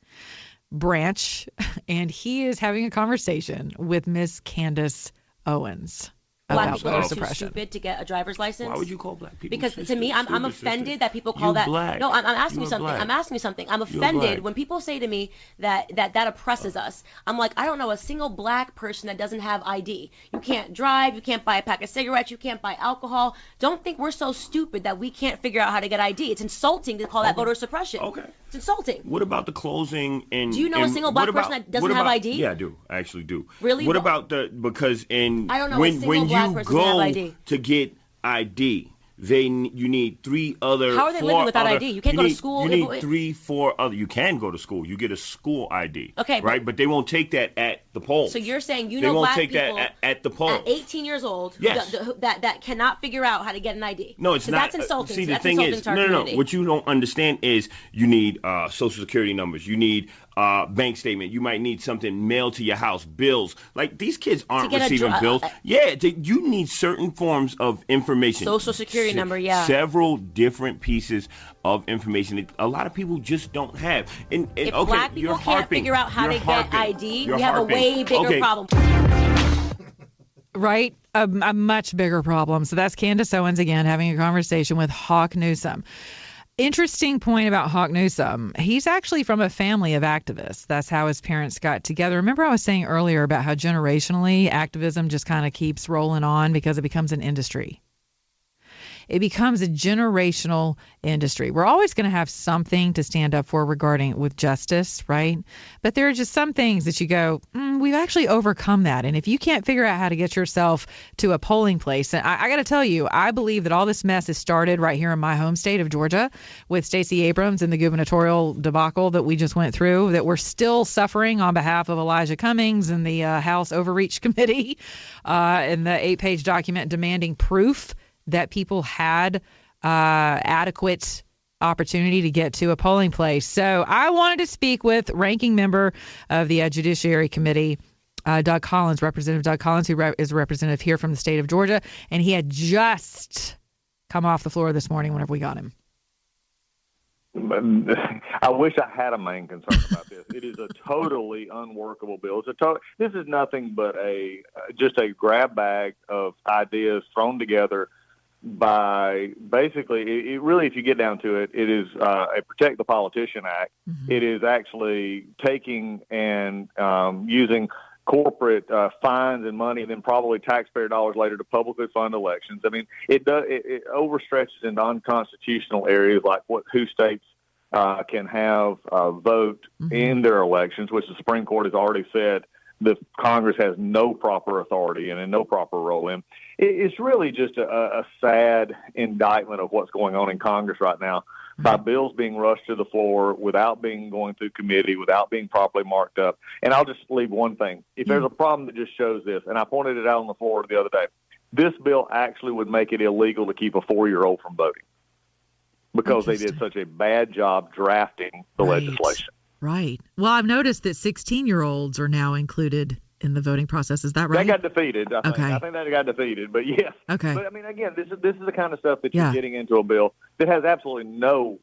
branch, and he is having a conversation with Miss Candace Owens Black about people voter are too suppression. stupid to get a driver's license. Why would you call black people? Because to me, I'm offended that people call You're that. black. No, I'm asking you You're something. black. I'm asking you something. I'm You're offended black. when people say to me that oppresses us. I'm like, I don't know a single black person that doesn't have ID. You can't drive. You can't buy a pack of cigarettes. You can't buy alcohol. Don't think we're so stupid that we can't figure out how to get ID. It's insulting to call that voter suppression. Okay. It's insulting. What about the closing and? Do you know a single black person that doesn't have ID? Yeah, I do. I actually do. Really? What about because I don't know when a single black person that have ID. To get ID, you need 3 other. How are they living without ID? You can't go to school. You need 3, 4 other. You can go to school. You get a school ID. Okay. Right, but they won't take that at the polls. So you're saying they won't black take people that at the polls. at 18 years old Yes. that cannot figure out how to get an ID. No, it's so not. That's insulting. See, so the that's thing insulting is, to our no. community. What you don't understand is you need social security numbers. You need bank statement. You might need something mailed to your house. Bills. Like these kids aren't receiving bills. You need certain forms of information. Social security number. Yeah. Several different pieces of information that a lot of people just don't have. And if okay, black people can't figure out how to get ID, we have a way bigger problem. Right? A much bigger problem. So that's Candace Owens again having a conversation with Hawk Newsom. Interesting point about Hawk Newsom. He's actually from a family of activists. That's how his parents got together. Remember I was saying earlier about how generationally activism just kind of keeps rolling on because it becomes an industry. It becomes a generational industry. We're always going to have something to stand up for regarding with justice, right? But there are just some things that you go, we've actually overcome that. And if you can't figure out how to get yourself to a polling place, and I got to tell you, I believe that all this mess has started right here in my home state of Georgia with Stacey Abrams and the gubernatorial debacle that we just went through, that we're still suffering on behalf of Elijah Cummings and the House Overreach Committee and the 8-page document demanding proof that people had adequate opportunity to get to a polling place. So I wanted to speak with ranking member of the Judiciary Committee, Doug Collins, Representative Doug Collins, who is a representative here from the state of Georgia, and he had just come off the floor this morning whenever we got him. I wish I had a main concern about this. It is a totally unworkable bill. This is nothing but just a grab bag of ideas thrown together by basically, it really, if you get down to it, it is a Protect the Politician Act. Mm-hmm. It is actually taking and using corporate fines and money, and then probably taxpayer dollars later to publicly fund elections. I mean, it overstretches into unconstitutional areas like who states can have vote in their elections, which the Supreme Court has already said the Congress has no proper authority and no proper role in. It's really just a sad indictment of what's going on in Congress right now by bills being rushed to the floor without being going through committee, without being properly marked up. And I'll just leave one thing. If there's a problem that just shows this, and I pointed it out on the floor the other day, this bill actually would make it illegal to keep a 4-year-old from voting because they did such a bad job drafting the legislation. Right. Well, I've noticed that 16-year-olds are now included in the voting process. Is that right? That got defeated. I think that got defeated. But yes. Okay. But I mean, again, this is the kind of stuff that you're getting into a bill that has absolutely no,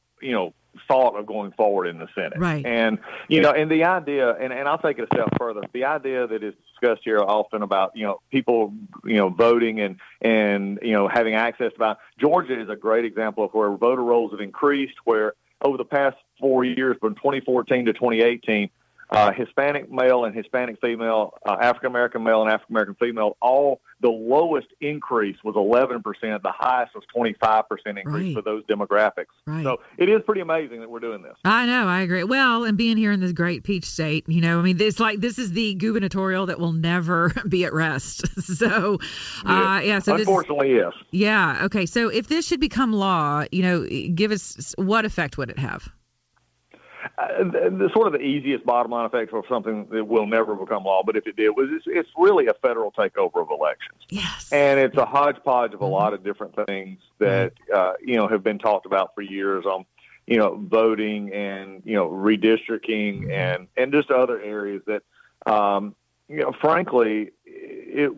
thought of going forward in the Senate. Right. And and the idea, and I'll take it a step further. The idea that is discussed here often about people voting and having access to vote. Georgia is a great example of where voter rolls have increased, where over the past 4 years, from 2014 to 2018, Hispanic male and Hispanic female, African American male and African American female, all the lowest increase was 11%. The highest was 25% increase for those demographics. Right. So it is pretty amazing that we're doing this. I know, I agree. Well, and being here in this great peach state, this is the gubernatorial that will never be at rest. So, So unfortunately, yes. Yeah. Okay. So if this should become law, give us what effect would it have? The sort of the easiest bottom line effect for something that will never become law, but if it did, it's really a federal takeover of elections. Yes. And it's a hodgepodge of a lot of different things that, have been talked about for years on, voting and, redistricting and just other areas that, frankly, it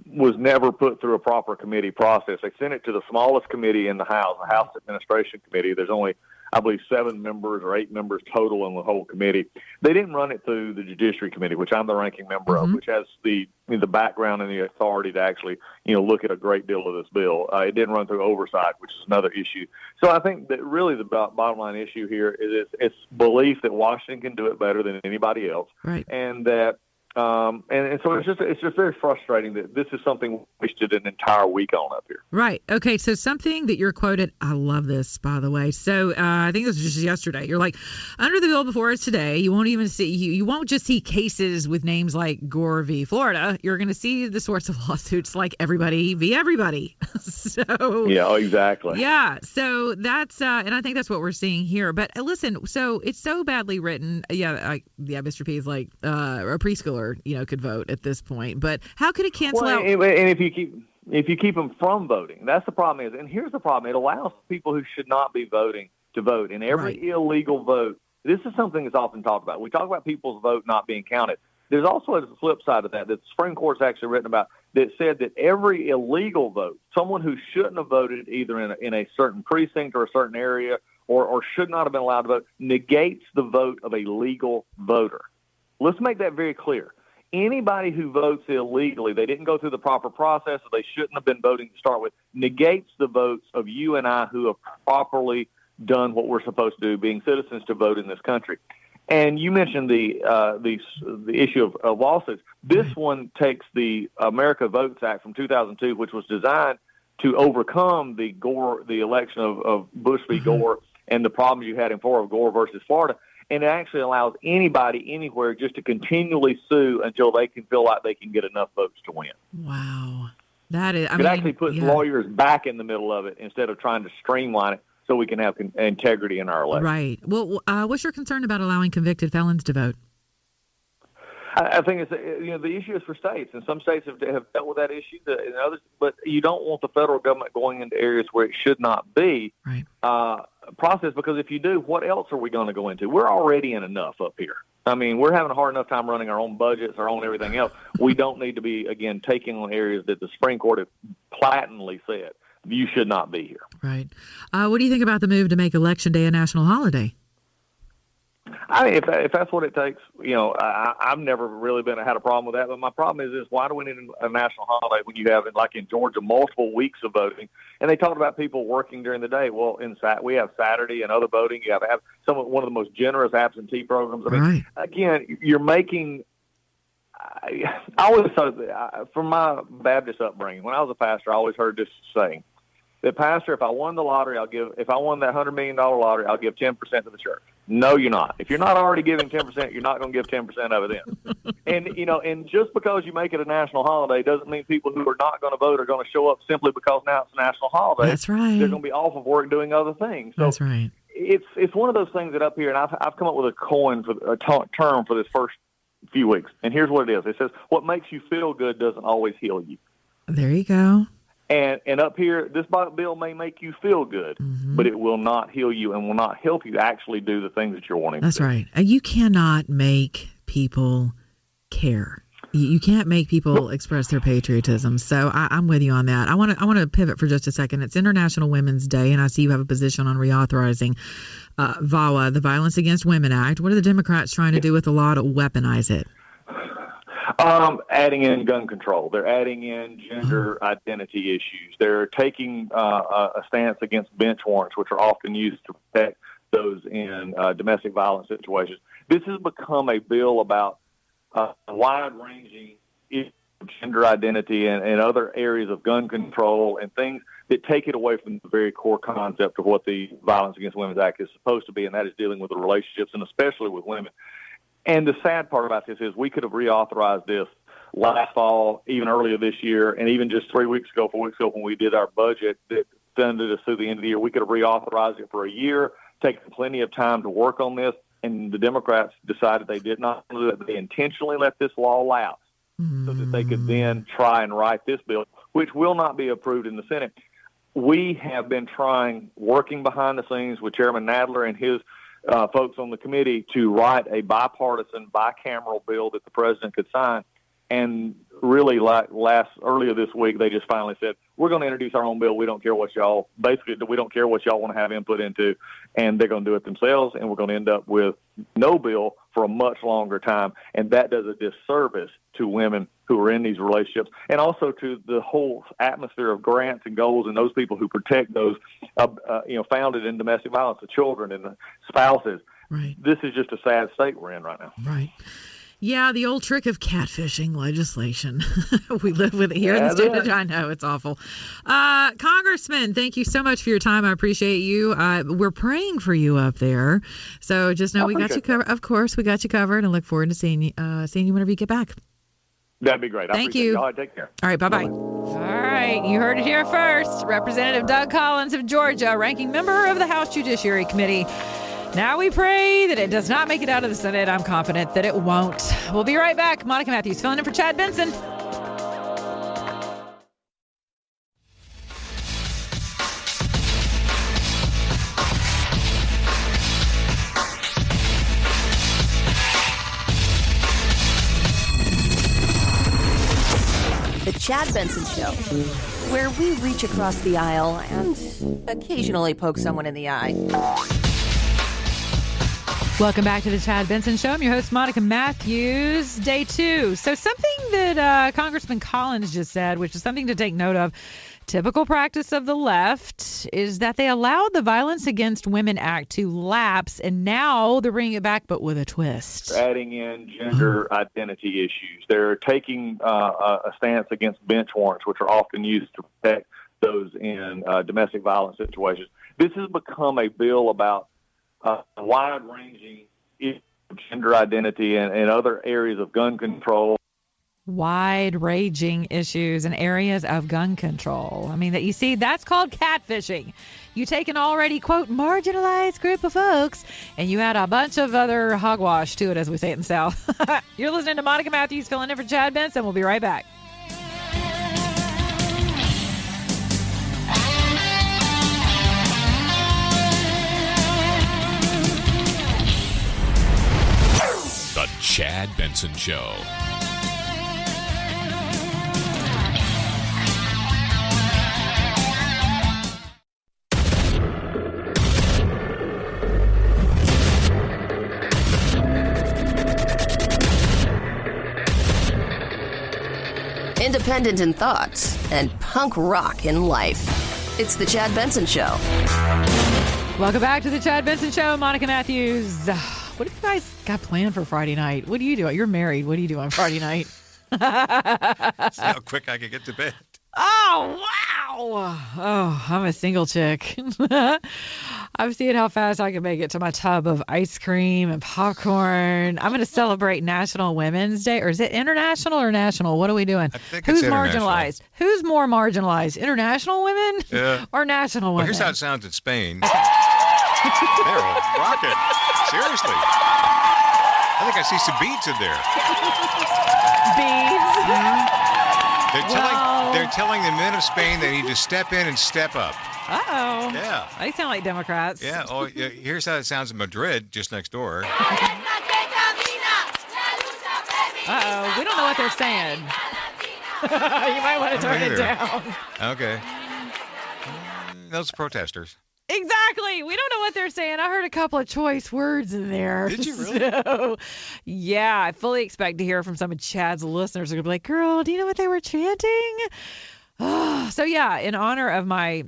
was never put through a proper committee process. They sent it to the smallest committee in the House Administration Committee. There's only, I believe, 7 members or 8 members total in the whole committee. They didn't run it through the Judiciary Committee, which I'm the ranking member of, which has the background and the authority to actually, look at a great deal of this bill. It didn't run through oversight, which is another issue. So I think that really the bottom line issue here is it's belief that Washington can do it better than anybody else, and that. And so it's just very frustrating that this is something we wasted an entire week on up here. Right. Okay. So something that you're quoted, I love this, by the way. So I think this was just yesterday. You're like, under the bill before us today, you won't even see, you won't just see cases with names like Gore v. Florida. You're going to see the sorts of lawsuits like Everybody v. Everybody. So yeah, exactly. Yeah. So that's, and I think that's what we're seeing here. But listen, so it's so badly written. Mr. P is like a preschooler. Could vote at this point, but how could it cancel out? And if you keep them from voting, that's the problem. And here's the problem: it allows people who should not be voting to vote. And every illegal vote, this is something that's often talked about. We talk about people's vote not being counted. There's also a flip side of that the Supreme Court's actually written about that said that every illegal vote, someone who shouldn't have voted either in a certain precinct or a certain area, or should not have been allowed to vote, negates the vote of a legal voter. Let's make that very clear. Anybody who votes illegally, they didn't go through the proper process, or they shouldn't have been voting to start with, negates the votes of you and I who have properly done what we're supposed to do, being citizens to vote in this country. And you mentioned the issue of lawsuits. This one takes the America Votes Act from 2002, which was designed to overcome the election of Bush v. Gore and the problems you had in Florida of Gore versus Florida. And it actually allows anybody anywhere just to continually sue until they can feel like they can get enough votes to win. Wow. That is, it actually puts lawyers back in the middle of it instead of trying to streamline it so we can have integrity in our elections. Right. Well, what's your concern about allowing convicted felons to vote? I think it's the issue is for states, and some states have dealt with that issue, and others. But you don't want the federal government going into areas where it should not be. Right. Process, because if you do, what else are we going to go into? We're already in enough up here. I mean, we're having a hard enough time running our own budgets, our own everything else. We don't need to be, again, taking on areas that the Supreme Court has blatantly said you should not be here. Right. What do you think about the move to make Election Day a national holiday? I mean, if that's what it takes, I've never really had a problem with that. But my problem is this: why do we need a national holiday when you have, like in Georgia, multiple weeks of voting? And they talked about people working during the day. Well, we have Saturday and other voting. You have one of the most generous absentee programs. I mean, again, you're making. I always thought, from my Baptist upbringing, when I was a pastor, I always heard this saying: that pastor, if I won the lottery, if I won that $100 million lottery, I'll give 10% to the church. No, you're not. If you're not already giving 10%, you're not going to give 10% of it in. And just because you make it a national holiday doesn't mean people who are not going to vote are going to show up simply because now it's a national holiday. That's right. They're going to be off of work doing other things. So that's right. It's one of those things that up here, and I've come up with a term for this first few weeks. And here's what it is. It says, what makes you feel good doesn't always heal you. There you go. And up here, this bill may make you feel good, but it will not heal you and will not help you actually do the things that you're wanting to do. That's right. You cannot make people care. You can't make people express their patriotism. So I'm with you on that. I want to pivot for just a second. It's International Women's Day, and I see you have a position on reauthorizing VAWA, the Violence Against Women Act. What are the Democrats trying to do with the law to weaponize it? Adding in gun control. They're adding in gender identity issues. They're taking a stance against bench warrants, which are often used to protect those in domestic violence situations. This has become a bill about wide-ranging issues of gender identity and other areas of gun control and things that take it away from the very core concept of what the Violence Against Women's Act is supposed to be, and that is dealing with the relationships, and especially with women. And the sad part about this is we could have reauthorized this last fall, even earlier this year, and even just 4 weeks ago when we did our budget that funded us through the end of the year. We could have reauthorized it for a year, taken plenty of time to work on this, and the Democrats decided they did not do it. They intentionally let this law lapse so that they could then try and write this bill, which will not be approved in the Senate. We have been working behind the scenes with Chairman Nadler and his folks on the committee to write a bipartisan, bicameral bill that the president could sign. And really, earlier this week, they just finally said, we're going to introduce our own bill. We don't care what we don't care what y'all want to have input into. And they're going to do it themselves. And we're going to end up with no bill for a much longer time. And that does a disservice to women who are in these relationships, and also to the whole atmosphere of grants and goals and those people who protect those, founded in domestic violence, the children and the spouses. Right. This is just a sad state we're in right now. Right. Yeah, the old trick of catfishing legislation. We live with it here in the state of Georgia. I know, it's awful. Congressman, thank you so much for your time. I appreciate you. We're praying for you up there. So just know we got you covered. Of course, we got you covered, and look forward to seeing you whenever you get back. That'd be great. Thank you. Y'all. Take care. All right, bye-bye. All right, you heard it here first. Representative Doug Collins of Georgia, ranking member of the House Judiciary Committee. Now we pray that it does not make it out of the Senate. I'm confident that it won't. We'll be right back. Monica Matthews filling in for Chad Benson. The Chad Benson Show, where we reach across the aisle and occasionally poke someone in the eye. Welcome back to the Chad Benson Show. I'm your host, Monica Matthews. Day 2. So something that Congressman Collins just said, which is something to take note of, typical practice of the left, is that they allowed the Violence Against Women Act to lapse, and now they're bringing it back, but with a twist. They're adding in gender identity issues. They're taking a stance against bench warrants, which are often used to protect those in domestic violence situations. This has become a bill about wide-ranging issues of gender identity and other areas of gun control. Wide-ranging issues and areas of gun control. I mean, that you see, that's called catfishing. You take an already, quote, marginalized group of folks, and you add a bunch of other hogwash to it, as we say it in the South. You're listening to Monica Matthews filling in for Chad Benson. We'll be right back. The Chad Benson Show. independent in thought, and punk rock in life. It's The Chad Benson Show. Welcome back to The Chad Benson Show. Monica Matthews. What have you guys got planned for Friday night? What do you do? You're married. What do you do on Friday night? See how quick I can get to bed. Oh, wow. Oh, I'm a single chick. I'm seeing how fast I can make it to my tub of ice cream and popcorn. I'm going to celebrate National Women's Day. Or is it international or national? What are we doing? I think Who's it's marginalized? Who's more marginalized? International women or national women? Well, here's how it sounds in Spain. They're rocking. Seriously. I think I see some beads in there. Beads? Mm-hmm. They're telling the men of Spain they need to step in and step up. Uh-oh. Yeah. They sound like Democrats. Yeah. Oh, yeah. Here's how it sounds in Madrid, just next door. Uh-oh. We don't know what they're saying. You might want to turn it down. Okay. Those protesters. Exactly. We don't know what they're saying. I heard a couple of choice words in there. Did you really? So, yeah, I fully expect to hear from some of Chad's listeners who are going to be like, girl, do you know what they were chanting? So, yeah, in honor of my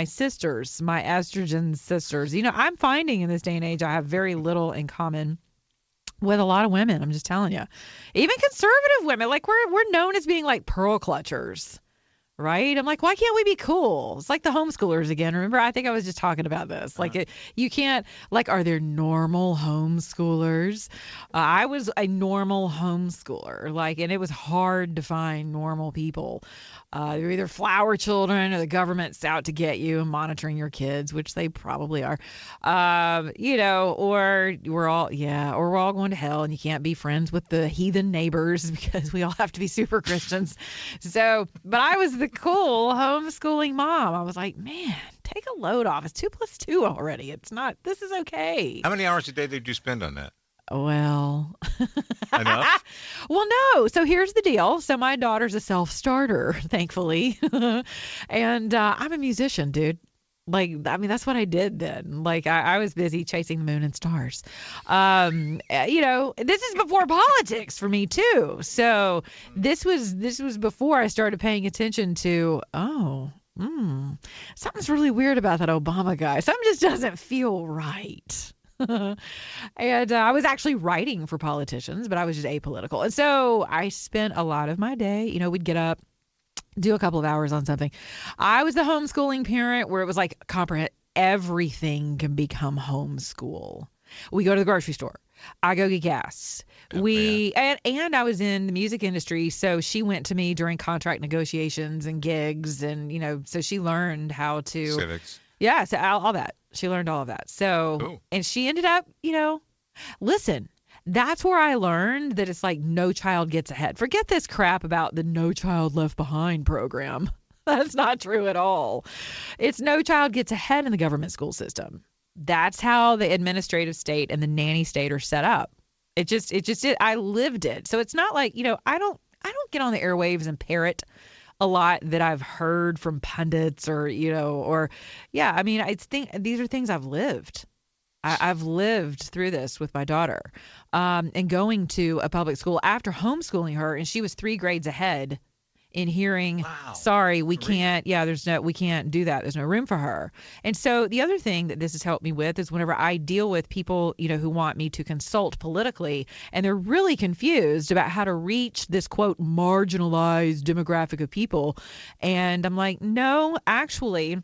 sisters, my estrogen sisters, I'm finding in this day and age I have very little in common with a lot of women. I'm just telling you. Even conservative women, like we're known as being like pearl clutchers. Right? I'm like, why can't we be cool? It's like the homeschoolers again. Remember, I think I was just talking about this. Like, you can't, like, are there normal homeschoolers? I was a normal homeschooler, like, and it was hard to find normal people. They're either flower children or the government's out to get you and monitoring your kids, which they probably are. Or we're all going to hell and you can't be friends with the heathen neighbors because we all have to be super Christians. So, but I was the cool homeschooling mom. I was like, man, take a load off. It's 2 + 2 already. This is okay. How many hours a day did you spend on that? Well, enough? Well, no. So here's the deal. So my daughter's a self-starter, thankfully. And I'm a musician, dude. Like, I mean, that's what I did then. Like, I was busy chasing the moon and stars. This is before politics for me, too. So this was before I started paying attention to, something's really weird about that Obama guy. Something just doesn't feel right. And I was actually writing for politicians, but I was just apolitical. And so I spent a lot of my day, we'd get up, do a couple of hours on something. I was the homeschooling parent where it was like everything can become homeschool. We go to the grocery store. I go get gas. And I was in the music industry, so she went to me during contract negotiations and gigs, and so she learned how to civics. Yeah, so all that. She learned all of that. So, cool. And she ended up, listen, that's where I learned that it's like no child gets ahead. Forget this crap about the No Child Left Behind program. That's not true at all. It's no child gets ahead in the government school system. That's how the administrative state and the nanny state are set up. I lived it. So it's not like, I don't get on the airwaves and parrot a lot that I've heard from pundits or these are things I've lived. I've lived through this with my daughter, and going to a public school after homeschooling her, and she was 3 grades ahead in hearing, sorry, we can't do that. There's no room for her. And so the other thing that this has helped me with is whenever I deal with people, who want me to consult politically, and they're really confused about how to reach this, quote, marginalized demographic of people. And I'm like, no, actually,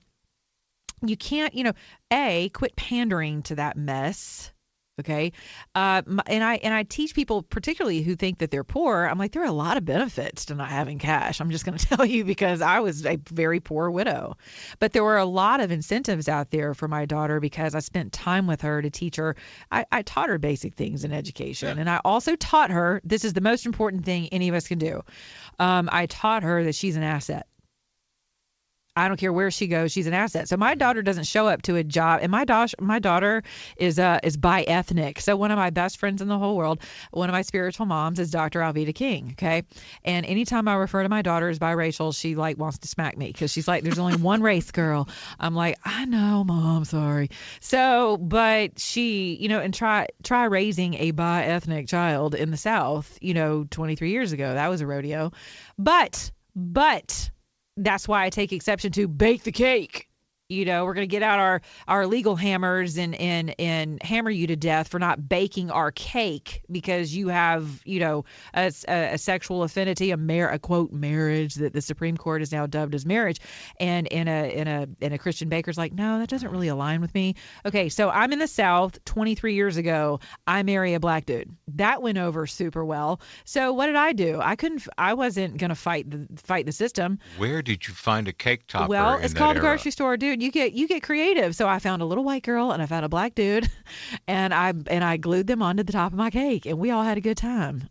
you can't, quit pandering to that mess. Okay. And I teach people, particularly who think that they're poor, I'm like, there are a lot of benefits to not having cash. I'm just going to tell you, because I was a very poor widow. But there were a lot of incentives out there for my daughter because I spent time with her to teach her. I taught her basic things in education. Yeah. And I also taught her, this is the most important thing any of us can do. I taught her that she's an asset. I don't care where she goes, she's an asset. So my daughter doesn't show up to a job, and my daughter is bi-ethnic. So one of my best friends in the whole world, one of my spiritual moms, is Dr. Alveda King. Okay, and anytime I refer to my daughter as biracial, she wants to smack me because she's like, "There's only one race, girl." I'm like, "I know, Mom, sorry." So, but she, and try raising a bi-ethnic child in the South, 23 years ago, that was a rodeo, but But that's why I take exception to bake the cake. We're going to get out our legal hammers and hammer you to death for not baking our cake because you have, a sexual affinity, a quote marriage that the Supreme Court has now dubbed as marriage. And in a Christian baker's like, no, that doesn't really align with me. Okay, so I'm in the South 23 years ago. I marry a black dude. That went over super well. So what did I do? I wasn't going to fight the system. Where did you find a cake topper? Well, it's called a era? Grocery store, dude. You get creative. So I found a little white girl and I found a black dude, and I glued them onto the top of my cake, and we all had a good time.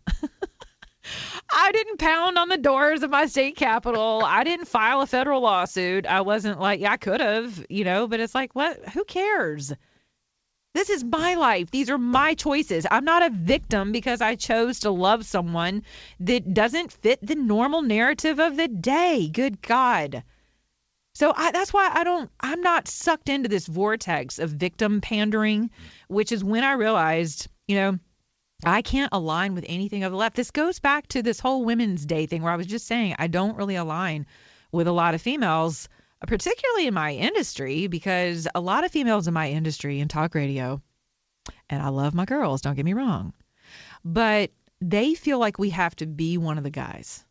I didn't pound on the doors of my state capitol. I didn't file a federal lawsuit. I wasn't like, I could have, but it's like, what? Who cares? This is my life. These are my choices. I'm not a victim because I chose to love someone that doesn't fit the normal narrative of the day. Good God. So that's why I'm not sucked into this vortex of victim pandering, which is when I realized, I can't align with anything of the left. This goes back to this whole Women's Day thing where I was just saying I don't really align with a lot of females, particularly in my industry, because a lot of females in my industry in talk radio, and I love my girls, don't get me wrong, but they feel like we have to be one of the guys.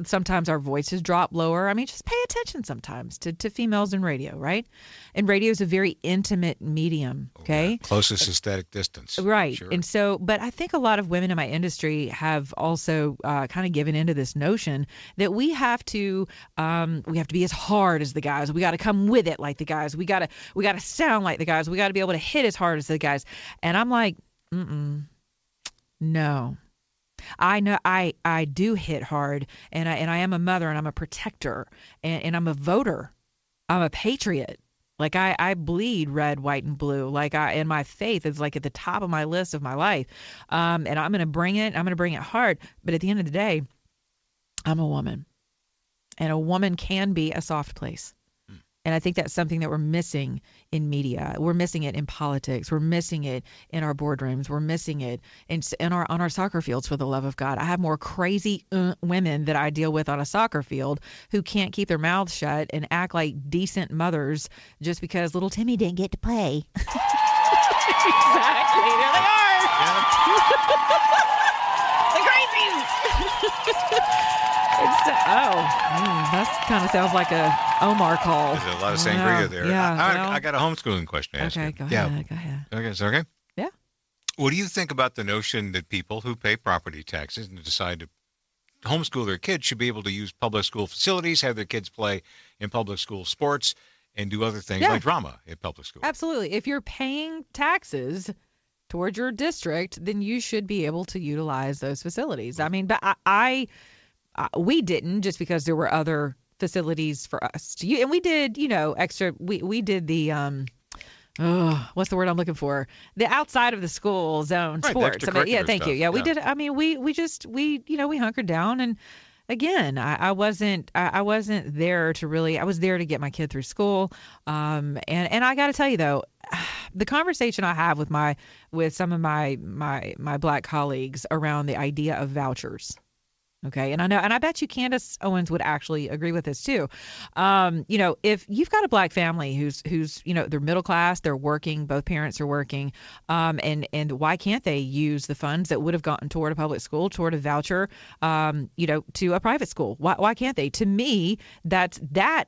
Sometimes our voices drop lower. I mean, just pay attention sometimes to females in radio, right? And radio is a very intimate medium, okay? Yeah. Closest aesthetic distance. Right. Sure. And so, but I think a lot of women in my industry have also kind of given into this notion that we have to be as hard as the guys. We got to come with it like the guys. We got to sound like the guys. We got to be able to hit as hard as the guys. And I'm like, no. I know I do hit hard, and I am a mother, and I'm a protector, and I'm a voter. I'm a patriot. Like I bleed red, white, and blue. And my faith is like at the top of my list of my life. And I'm going to bring it. I'm going to bring it hard. But at the end of the day, I'm a woman, and a woman can be a soft place. And I think that's something that we're missing in media. We're missing it in politics. We're missing it in our boardrooms. We're missing it on our soccer fields, for the love of God. I have more crazy women that I deal with on a soccer field who can't keep their mouths shut and act like decent mothers just because little Timmy didn't get to play. Exactly. There they are. The crazies. That kind of sounds like a Omar call. There's a lot of sangria there. Yeah, I got a homeschooling question to ask you. Go ahead. Okay, is that okay? Yeah. What do you think about the notion that people who pay property taxes and decide to homeschool their kids should be able to use public school facilities, have their kids play in public school sports, and do other things like drama in public school? Absolutely. If you're paying taxes towards your district, then you should be able to utilize those facilities. I mean, but we didn't, just because there were other facilities for us to use. And we did, extra. We did the what's the word I'm looking for? The outside of the school zone sports. Thank you. Yeah, we did. I mean, we hunkered down. And again, I wasn't there to really. I was there to get my kid through school. And I got to tell you though, the conversation I have with some of my black colleagues around the idea of vouchers. Okay. And I bet you Candace Owens would actually agree with this too. If you've got a black family who's they're middle class, they're working, both parents are working, and why can't they use the funds that would have gotten toward a public school, toward a voucher, to a private school? Why can't they? To me, that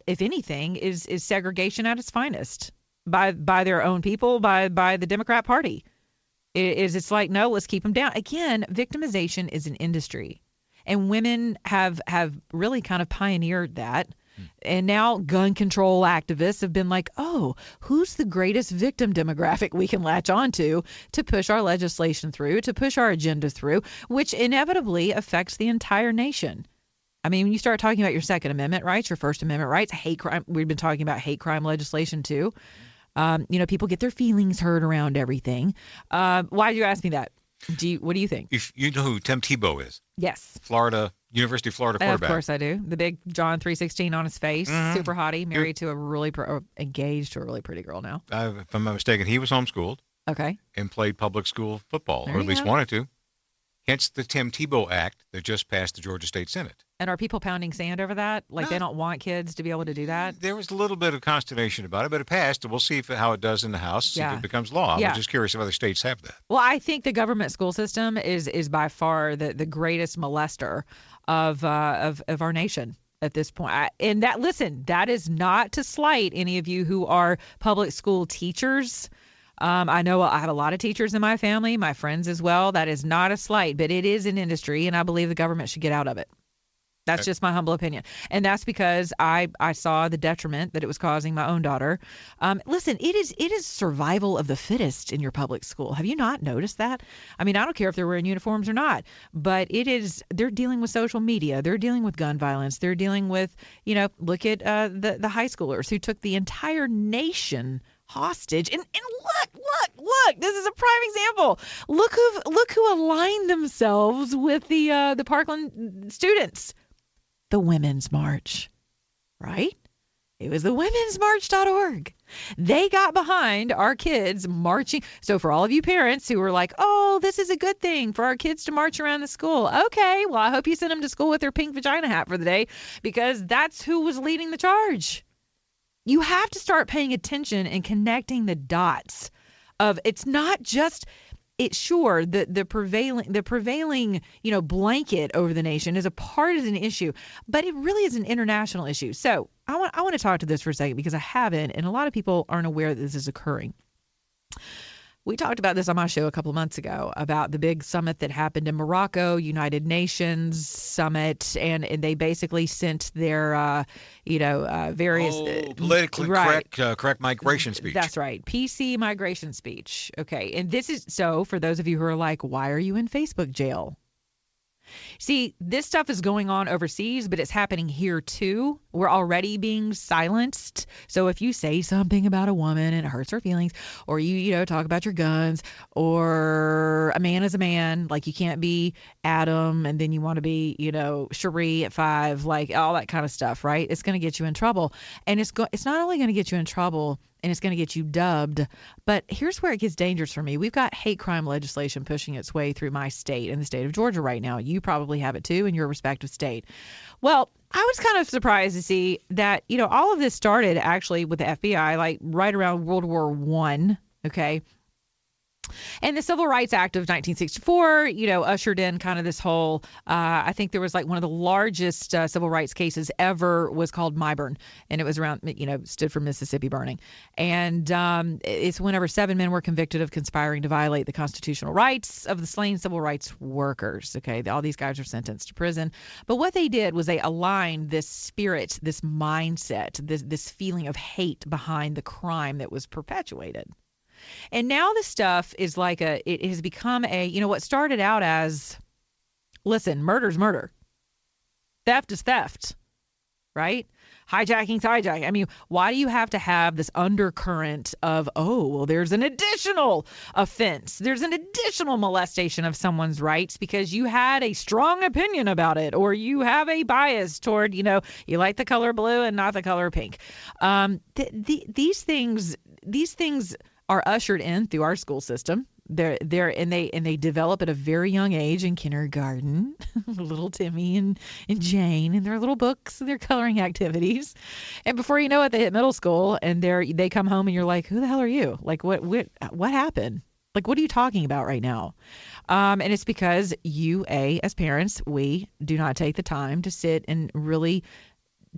if anything is segregation at its finest by their own people, by the Democrat Party. It's like, no, let's keep them down. Again, victimization is an industry. And women have really kind of pioneered that. And now gun control activists have been like, oh, who's the greatest victim demographic we can latch onto to push our legislation through, to push our agenda through, which inevitably affects the entire nation. I mean, when you start talking about your Second Amendment rights, your First Amendment rights, hate crime, we've been talking about hate crime legislation too. People get their feelings hurt around everything. Why did you ask me that? What do you think? You know who Tim Tebow is? Yes. University of Florida quarterback. Of course I do. The big John 3:16 on his face, super hottie, married to engaged to a really pretty girl now. If I'm not mistaken, he was homeschooled. Okay. And played public school football, or at least wanted to. Hence the Tim Tebow Act that just passed the Georgia State Senate. And are people pounding sand over that? Like they don't want kids to be able to do that? There was a little bit of consternation about it, but it passed, and we'll see how it does in the House, see if it becomes law. I'm just curious if other states have that. Well, I think the government school system is by far the greatest molester of our nation at this point. That is not to slight any of you who are public school teachers. I know I have a lot of teachers in my family, my friends as well. That is not a slight, but it is an industry, and I believe the government should get out of it. That's just my humble opinion. And that's because I saw the detriment that it was causing my own daughter. Listen, it is survival of the fittest in your public school. Have you not noticed that? I mean, I don't care if they're wearing uniforms or not, but they're dealing with social media. They're dealing with gun violence. They're dealing with, look at the high schoolers who took the entire nation hostage. And look, this is a prime example. Look who aligned themselves with the Parkland students. The Women's March, right? It was the womensmarch.org. They got behind our kids marching. So for all of you parents who were like, oh, this is a good thing for our kids to march around the school. Okay, well, I hope you send them to school with their pink vagina hat for the day, because that's who was leading the charge. You have to start paying attention and connecting the dots of it's not just the prevailing blanket over the nation is a partisan issue, but it really is an international issue. So I want to talk to this for a second, because I haven't, and a lot of people aren't aware that this is occurring. We talked about this on my show a couple of months ago about the big summit that happened in Morocco, United Nations summit, and they basically sent their, various politically correct migration speech. That's right, PC migration speech. Okay, and this is so for those of you who are like, why are you in Facebook jail? See, this stuff is going on overseas, but it's happening here too. We're already being silenced. So if you say something about a woman and it hurts her feelings, or you talk about your guns, or a man is a man, like you can't be Adam and then you want to be, Cherie at 5, like all that kind of stuff, right? It's going to get you in trouble. And it's not only going to get you in trouble, and it's going to get you dubbed. But here's where it gets dangerous for me. We've got hate crime legislation pushing its way through my state, in the state of Georgia right now. You probably have it too in your respective state. Well, I was kind of surprised to see that, all of this started actually with the FBI, like right around World War I. Okay. And the Civil Rights Act of 1964, ushered in kind of this whole, I think there was like one of the largest civil rights cases ever was called Myburn. And it was around, stood for Mississippi burning. And it's whenever 7 men were convicted of conspiring to violate the constitutional rights of the slain civil rights workers. Okay, all these guys are sentenced to prison. But what they did was they aligned this spirit, this mindset, this feeling of hate behind the crime that was perpetuated. And now the stuff is like it has become what started out as, listen, murder's murder. Theft is theft, right? Hijacking's hijacking. I mean, why do you have to have this undercurrent of, there's an additional offense. There's an additional molestation of someone's rights because you had a strong opinion about it, or you have a bias toward, you like the color blue and not the color pink. These things are ushered in through our school system. They develop at a very young age in kindergarten. Little Timmy and Jane and their little books and their coloring activities. And before you know it, they hit middle school and they come home and you're like, who the hell are you? Like what happened? Like, what are you talking about right now? And it's because as parents, we do not take the time to sit and really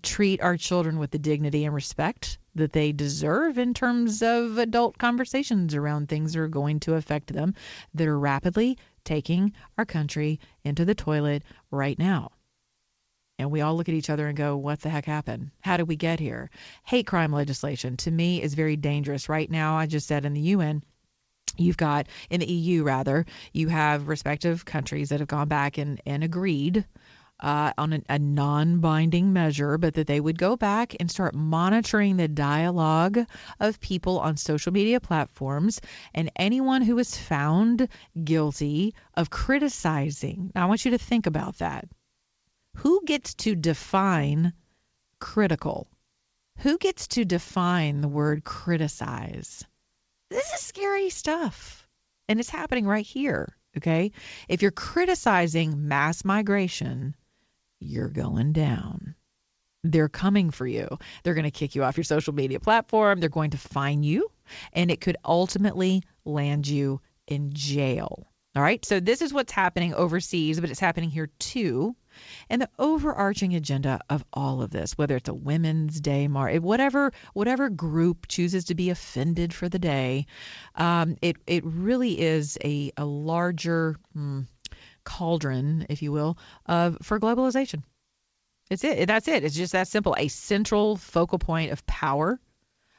treat our children with the dignity and respect that they deserve in terms of adult conversations around things that are going to affect them, that are rapidly taking our country into the toilet right now. And we all look at each other and go, what the heck happened? How did we get here? Hate crime legislation, to me, is very dangerous. Right now, I just said in the UN, you've got, in the EU rather, you have respective countries that have gone back and agreed on a non-binding measure, but that they would go back and start monitoring the dialogue of people on social media platforms and anyone who is found guilty of criticizing. Now, I want you to think about that. Who gets to define critical? Who gets to define the word criticize? This is scary stuff, and it's happening right here. Okay? If you're criticizing mass migration, you're going down. They're coming for you. They're going to kick you off your social media platform. They're going to fine you, and it could ultimately land you in jail. All right? So this is what's happening overseas, but it's happening here too. And the overarching agenda of all of this, whether it's a Women's Day, whatever group chooses to be offended for the day, it really is a larger cauldron, if you will, for globalization. It's it. That's it. It's just that simple. A central focal point of power,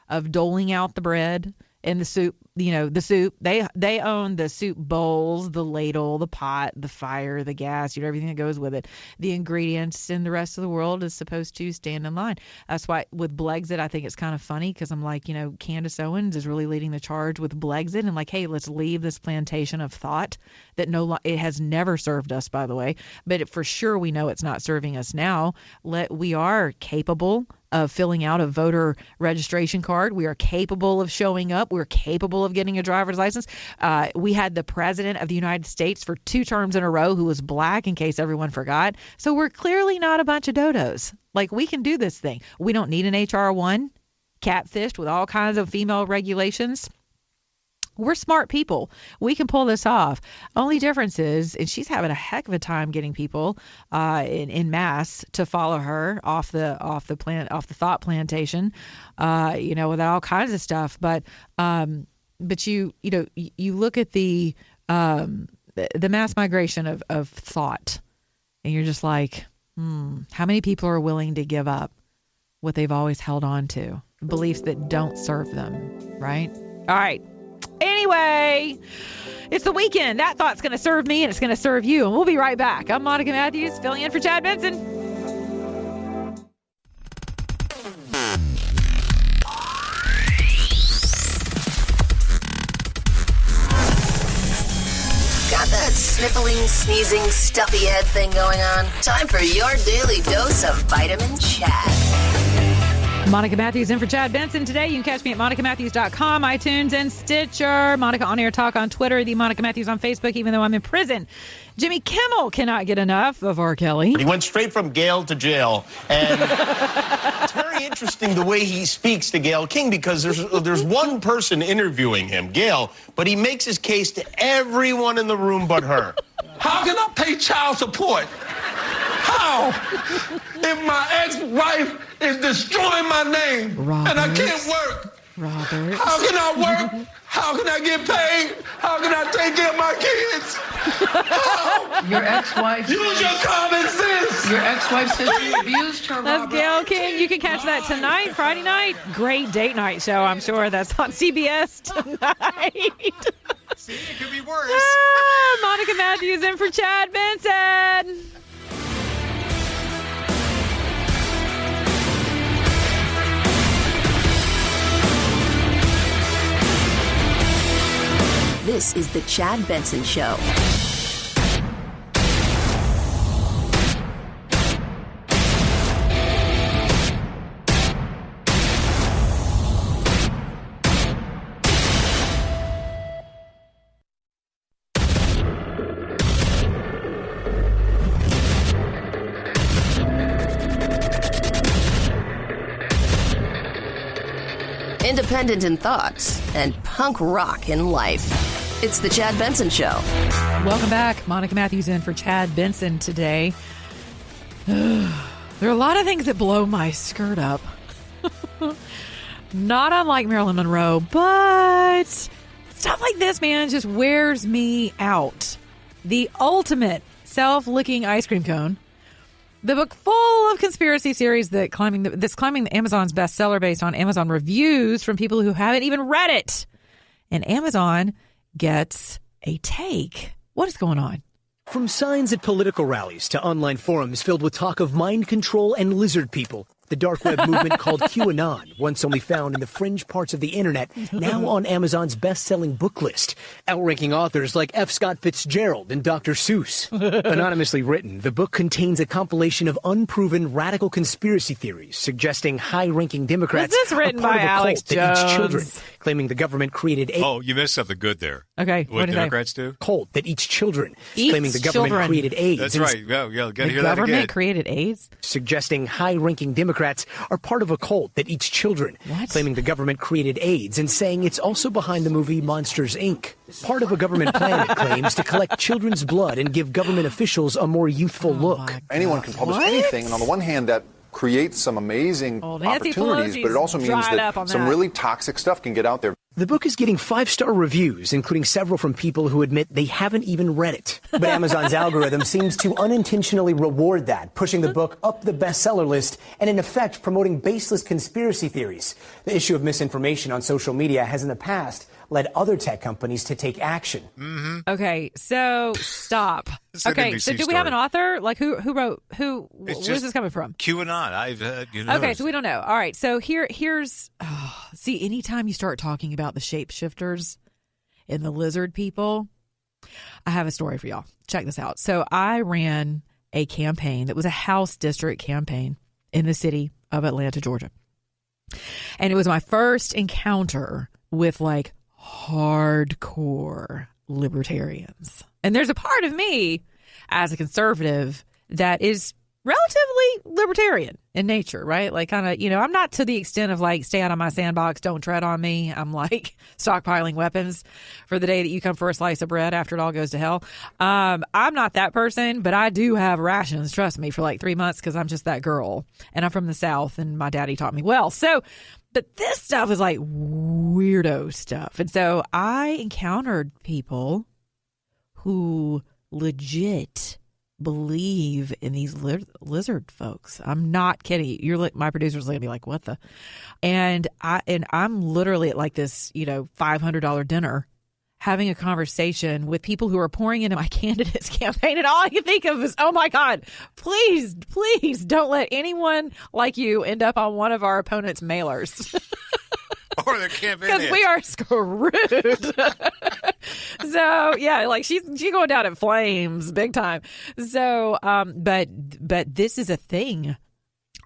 of doling out the bread and the soup. The soup. They own the soup bowls, the ladle, the pot, the fire, the gas, everything that goes with it. The ingredients, and the rest of the world is supposed to stand in line. That's why with Blexit, I think it's kind of funny because I'm like, Candace Owens is really leading the charge with Blexit and like, hey, let's leave this plantation of thought that it has never served us, by the way, but for sure we know it's not serving us now. We are capable of filling out a voter registration card. We are capable of showing up. We're capable of getting a driver's license. We had the president of the United States for 2 terms in a row who was black, in case everyone forgot. So we're clearly not a bunch of dodos. Like, we can do this thing. We don't need an HR 1 catfished with all kinds of female regulations. We're smart people. We can pull this off. Only difference is, and she's having a heck of a time getting people in mass to follow her off the thought plantation, with all kinds of stuff. But you look at the mass migration of thought, and you're just like, how many people are willing to give up what they've always held on to, beliefs that don't serve them, right? All right. Anyway, it's the weekend. That thought's going to serve me, and it's going to serve you. And we'll be right back. I'm Monica Matthews, filling in for Chad Benson. Got that sniffling, sneezing, stuffy head thing going on? Time for your daily dose of Vitamin Chad. Monica Matthews in for Chad Benson. Today, you can catch me at monicamatthews.com, iTunes, and Stitcher. Monica On Air Talk on Twitter, the Monica Matthews on Facebook, even though I'm in prison. Jimmy Kimmel cannot get enough of R. Kelly. He went straight from Gayle to jail. And it's very interesting the way he speaks to Gayle King, because there's one person interviewing him, Gayle, but he makes his case to everyone in the room but her. How can I pay child support? How? If my ex-wife is destroying my name, Robert, and I can't work. Robert. How can I work? How can I get paid? How can I take care of my kids? How? Your ex-wife. Use your common sense. Your ex-wife says you abused her, That's Robert. Gayle King. You can catch that tonight, Friday night. Great date night show, I'm sure. That's on CBS tonight. See, it could be worse. Monica Matthews in for Chad Benson. This is the Chad Benson Show. Independent in thoughts and punk rock in life. It's the Chad Benson Show. Welcome back. Monica Matthews in for Chad Benson today. There are a lot of things that blow my skirt up. Not unlike Marilyn Monroe, but stuff like this, man, just wears me out. The ultimate self-licking ice cream cone. The book full of conspiracy theories that's climbing the Amazon's bestseller based on Amazon reviews from people who haven't even read it. And Amazon gets a take. What is going on? From signs at political rallies to online forums filled with talk of mind control and lizard people, The dark web movement called QAnon, once only found in the fringe parts of the internet, now on Amazon's best-selling book list, outranking authors like F. Scott Fitzgerald and Dr. Seuss. Anonymously written, the book contains a compilation of unproven radical conspiracy theories suggesting high-ranking Democrats Was this written are part by of a Alex cult that eats children, Jones? claiming the government created a Oh, you missed something good there. Okay, What did Democrats do? cult that eats children, Eats claiming the government children. created AIDS. That's and right. Yeah, got to The hear that government again. created AIDS? suggesting high-ranking Democrats are part of a cult that eats children, claiming the government created AIDS and saying it's also behind the movie Monsters, Inc. Part of a government plan, it claims, to collect children's blood and give government officials a more youthful look. Anyone can publish anything, and on the one hand, that creates some amazing Nancy opportunities, Pelosi's but it also means dried up on that some that. really toxic stuff can get out there. The book is getting 5-star reviews, including several from people who admit they haven't even read it. But Amazon's algorithm seems to unintentionally reward that, pushing the book up the bestseller list and, in effect, promoting baseless conspiracy theories. The issue of misinformation on social media has in the past led other tech companies to take action. Okay, so stop. It's an Okay, NBC so do we have an story. author? Like who wrote It's where's just this coming from? QAnon. I've Okay, so we don't know. All right, so here's see, anytime you start talking about the shapeshifters and the lizard people, I have a story for y'all. Check this out. So I ran a campaign that was a House district campaign in the city of Atlanta, Georgia. And it was my first encounter with like hardcore libertarians. And there's a part of me as a conservative that is relatively libertarian in nature, right? Like kind of, I'm not to the extent of like, stay out of my sandbox, don't tread on me. I'm like stockpiling weapons for the day that you come for a slice of bread after it all goes to hell. I'm not that person, but I do have rations, trust me, for like 3 months because I'm just that girl. And I'm from the South and my daddy taught me well. So, but this stuff is like weirdo stuff. And so I encountered people who legit believe in these lizard folks. I'm not kidding. My producer's going to be like, what the? And I'm literally at like this, $500 dinner having a conversation with people who are pouring into my candidate's campaign. And all I can think of is, oh my God, please don't let anyone like you end up on one of our opponent's mailers. Or the campaign Because we are screwed. So yeah, like she's going down in flames big time. So but this is a thing.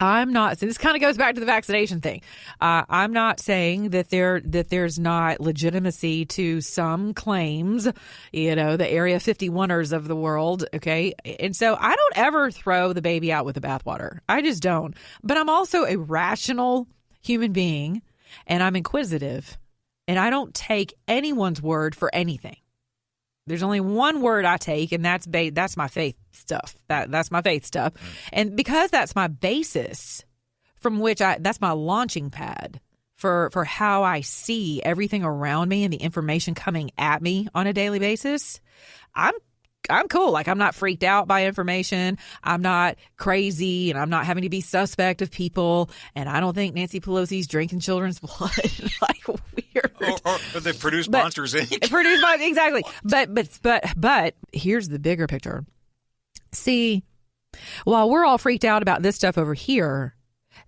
I'm not. So this kind of goes back to the vaccination thing. I'm not saying that there's not legitimacy to some claims. The Area 51ers of the world. Okay, and so I don't ever throw the baby out with the bathwater. I just don't. But I'm also a rational human being, and I'm inquisitive, and I don't take anyone's word for anything. There's only one word I take, and that's my faith stuff. That's my faith stuff. And because that's my basis from which that's my launching pad for how I see everything around me and the information coming at me on a daily basis, I'm cool. Like, I'm not freaked out by information. I'm not crazy, and I'm not having to be suspect of people. And I don't think Nancy Pelosi's drinking children's blood. Like, weird. Or they produce Monsters, Inc. Exactly. But here's the bigger picture. See, while we're all freaked out about this stuff over here,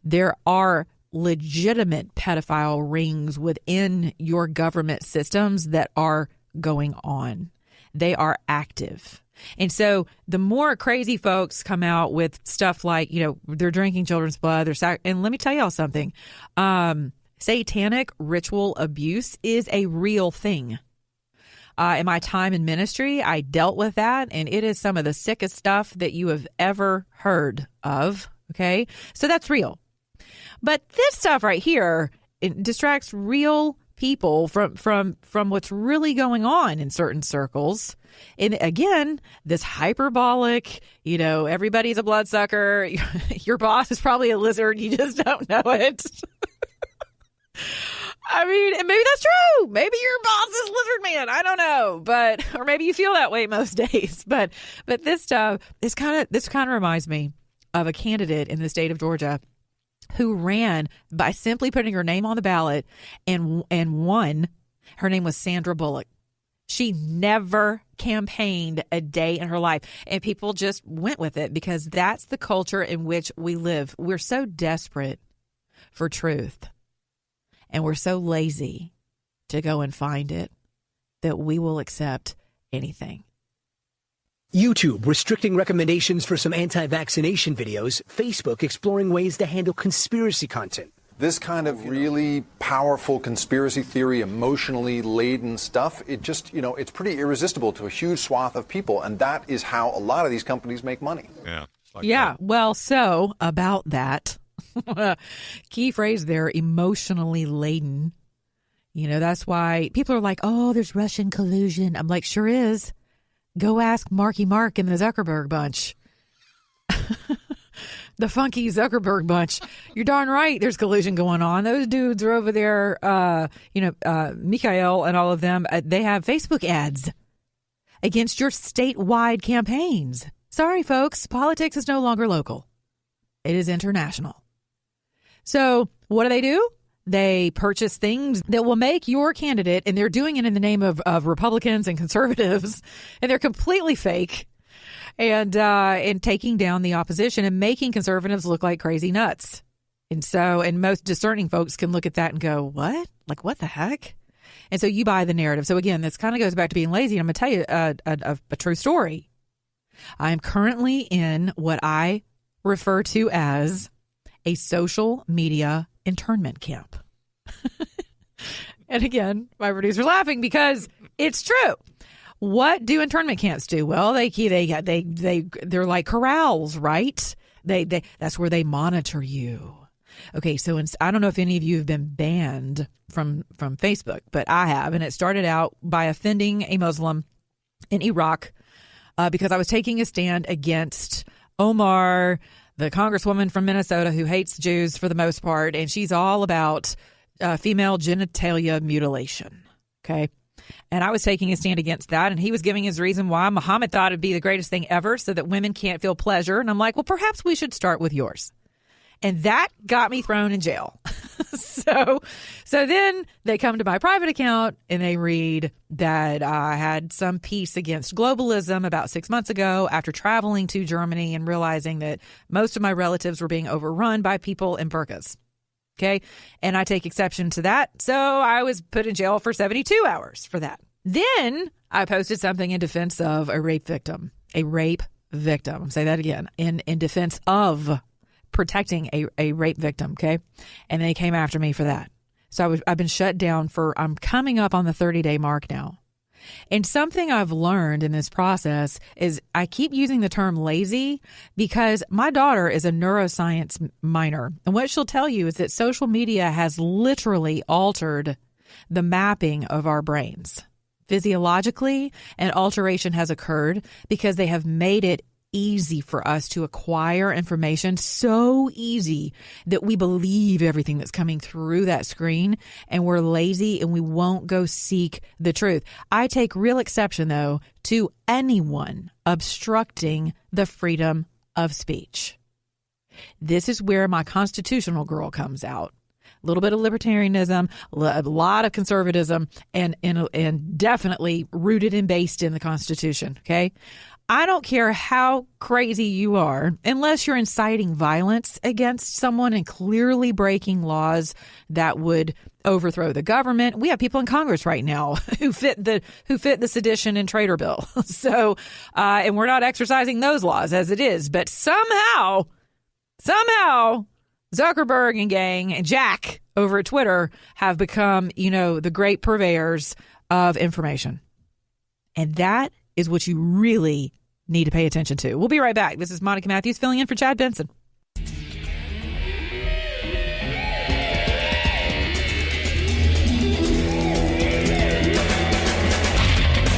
there are legitimate pedophile rings within your government systems that are going on. They are active. And so the more crazy folks come out with stuff like, they're drinking children's blood, and let me tell y'all something. Satanic ritual abuse is a real thing. In my time in ministry, I dealt with that, and it is some of the sickest stuff that you have ever heard of. Okay, so that's real. But this stuff right here, it distracts real people from what's really going on in certain circles. And again, this hyperbolic, everybody's a bloodsucker. Your boss is probably a lizard. You just don't know it. I mean, and maybe that's true. Maybe your boss is lizard man. I don't know, or maybe you feel that way most days. But this stuff this kind of reminds me of a candidate in the state of Georgia who ran by simply putting her name on the ballot and won. Her name was Sandra Bullock. She never campaigned a day in her life. And people just went with it because that's the culture in which we live. We're so desperate for truth. And we're so lazy to go and find it that we will accept anything. YouTube restricting recommendations for some anti-vaccination videos. Facebook exploring ways to handle conspiracy content. This kind of really powerful conspiracy theory, emotionally laden stuff, it just, it's pretty irresistible to a huge swath of people. And that is how a lot of these companies make money. Yeah. Well, so about that, key phrase there, emotionally laden. That's why people are like, oh, there's Russian collusion. I'm like, sure is. Go ask Marky Mark and the Zuckerberg bunch. The funky Zuckerberg bunch. You're darn right there's collusion going on. Those dudes are over there, Mikhail and all of them, they have Facebook ads against your statewide campaigns. Sorry, folks, politics is no longer local. It is international. So what do? They purchase things that will make your candidate, and they're doing it in the name of Republicans and conservatives, and they're completely fake, and taking down the opposition and making conservatives look like crazy nuts. And most discerning folks can look at that and go, what? Like, what the heck? And so you buy the narrative. So again, this kind of goes back to being lazy. And I'm going to tell you a true story. I am currently in what I refer to as a social media internment camp. And again, my producer's laughing because it's true. What do internment camps do? Well, they're like corrals, right? That's where they monitor you. Okay, so I don't know if any of you have been banned from Facebook, but I have, and it started out by offending a Muslim in Iraq because I was taking a stand against Omar, the congresswoman from Minnesota who hates Jews for the most part, and she's all about female genitalia mutilation. Okay. And I was taking a stand against that, and he was giving his reason why Muhammad thought it'd be the greatest thing ever so that women can't feel pleasure. And I'm like, well, perhaps we should start with yours. And that got me thrown in jail. So then they come to my private account and they read that I had some piece against globalism about 6 months ago after traveling to Germany and realizing that most of my relatives were being overrun by people in burqas. Okay. And I take exception to that. So I was put in jail for 72 hours for that. Then I posted something in defense of a rape victim. I'll say that again. In defense of protecting a rape victim. Okay. And they came after me for that. So I've been shut down I'm coming up on the 30-day mark now. And something I've learned in this process is I keep using the term lazy because my daughter is a neuroscience minor. And what she'll tell you is that social media has literally altered the mapping of our brains. Physiologically, an alteration has occurred because they have made it easy for us to acquire information, so easy that we believe everything that's coming through that screen, and we're lazy and we won't go seek the truth. I take real exception, though, to anyone obstructing the freedom of speech. This is where my constitutional girl comes out. A little bit of libertarianism, a lot of conservatism, and definitely rooted and based in the Constitution, okay? I don't care how crazy you are, unless you're inciting violence against someone and clearly breaking laws that would overthrow the government. We have people in Congress right now who fit the sedition and traitor bill. So, and we're not exercising those laws as it is. But somehow, Zuckerberg and gang and Jack over at Twitter have become, the great purveyors of information. And that is what you really need to pay attention to. We'll be right back. This is Monica Matthews filling in for Chad Benson.